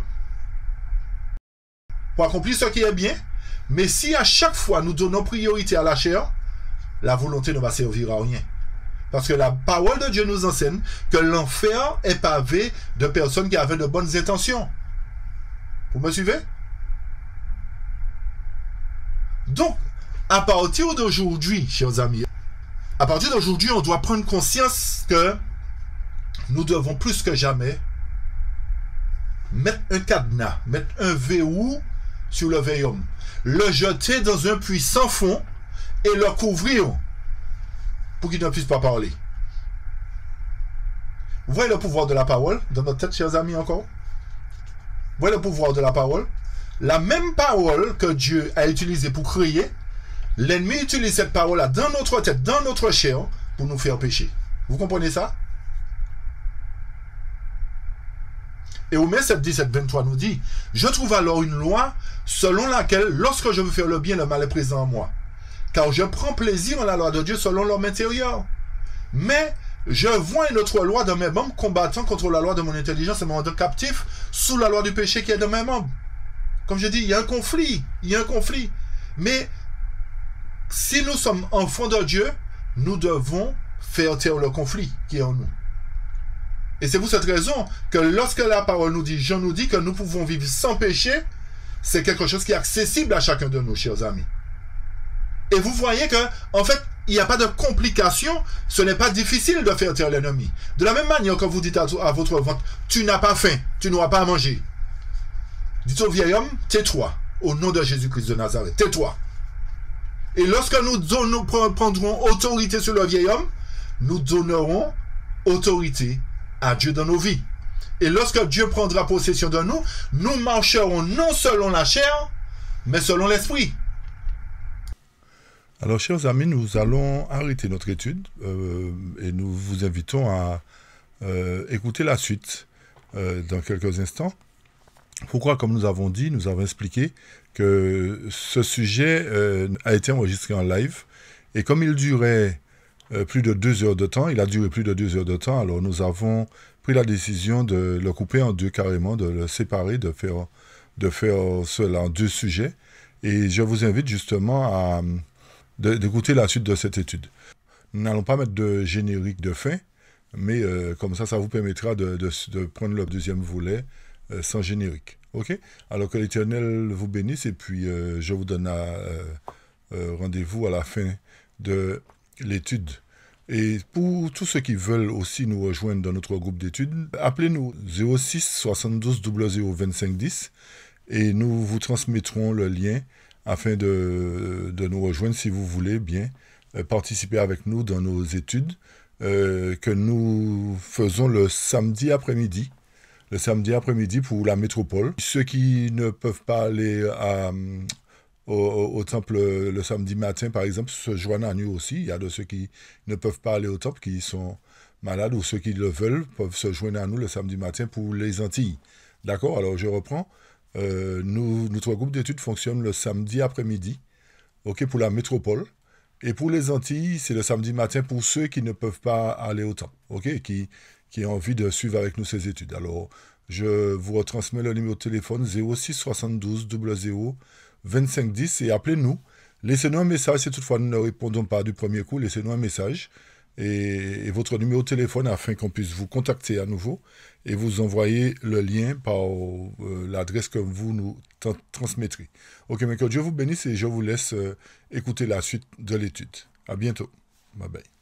pour accomplir ce qui est bien, mais si à chaque fois nous donnons priorité à la chair, la volonté ne va servir à rien. Parce que la parole de Dieu nous enseigne que l'enfer est pavé de personnes qui avaient de bonnes intentions. Vous me suivez? Donc, à partir d'aujourd'hui, chers amis, à partir d'aujourd'hui, on doit prendre conscience que nous devons plus que jamais mettre un cadenas, mettre un verrou sur le vieil homme, le jeter dans un puits sans fond et le couvrir pour qu'il ne puisse pas parler. Vous voyez le pouvoir de la parole dans notre tête, chers amis, encore? Vous voyez le pouvoir de la parole? La même parole que Dieu a utilisée pour créer, l'ennemi utilise cette parole-là dans notre tête, dans notre chair, pour nous faire pécher. Vous comprenez ça? Et Romains 7, 17, 23 nous dit, « Je trouve alors une loi selon laquelle, lorsque je veux faire le bien, le mal est présent en moi. Car je prends plaisir en la loi de Dieu selon l'homme intérieur. Mais je vois une autre loi dans mes membres combattant contre la loi de mon intelligence et me rendant captif sous la loi du péché qui est dans mes membres. » Comme je dis, il y a un conflit. Il y a un conflit. Mais si nous sommes enfants de Dieu, nous devons faire taire le conflit qui est en nous. Et c'est pour cette raison que lorsque la parole nous dit, Jean nous dit que nous pouvons vivre sans péché, c'est quelque chose qui est accessible à chacun de nous, chers amis. Et vous voyez que, en fait, il n'y a pas de complication, ce n'est pas difficile de faire taire l'ennemi. De la même manière que vous dites à votre ventre, tu n'as pas faim, tu n'auras pas à manger. Dites au vieil homme, tais-toi, au nom de Jésus-Christ de Nazareth, tais-toi. Et lorsque nous prendrons autorité sur le vieil homme, nous donnerons autorité à Dieu dans nos vies. Et lorsque Dieu prendra possession de nous, nous marcherons non selon la chair, mais selon l'esprit. Alors, chers amis, nous allons arrêter notre étude et nous vous invitons à écouter la suite dans quelques instants. Pourquoi, comme nous avons dit, nous avons expliqué que ce sujet a été enregistré en live et comme il durait plus de 2 heures de temps, il a duré plus de 2 heures de temps, alors nous avons pris la décision de le couper en deux carrément, de le séparer, de faire cela en 2 sujets. Et je vous invite justement d'écouter la suite de cette étude. Nous n'allons pas mettre de générique de fin, mais comme ça vous permettra de prendre le deuxième volet sans générique. Ok? Alors que l'Éternel vous bénisse et puis je vous donne rendez-vous à la fin de l'étude. Et pour tous ceux qui veulent aussi nous rejoindre dans notre groupe d'études, appelez-nous 06 72 00 25 10 et nous vous transmettrons le lien afin de nous rejoindre si vous voulez bien participer avec nous dans nos études que nous faisons le samedi après-midi. Le samedi après-midi pour la métropole. Ceux qui ne peuvent pas aller au temple le samedi matin, par exemple, se joignent à nous aussi. Il y a de ceux qui ne peuvent pas aller au temple, qui sont malades, ou ceux qui le veulent peuvent se joindre à nous le samedi matin pour les Antilles. D'accord? Alors, je reprends. Notre groupe d'études fonctionne le samedi après-midi, ok, pour la métropole. Et pour les Antilles, c'est le samedi matin pour ceux qui ne peuvent pas aller au temple, ok, qui ont envie de suivre avec nous ces études. Alors, je vous retransmets le numéro de téléphone 06 72 00 25 10 et appelez-nous. Laissez-nous un message si toutefois nous ne répondons pas du premier coup. Laissez-nous un message et votre numéro de téléphone afin qu'on puisse vous contacter à nouveau et vous envoyer le lien par l'adresse que vous nous transmettrez. Ok, mais que Dieu vous bénisse et je vous laisse écouter la suite de l'étude. À bientôt. Bye bye.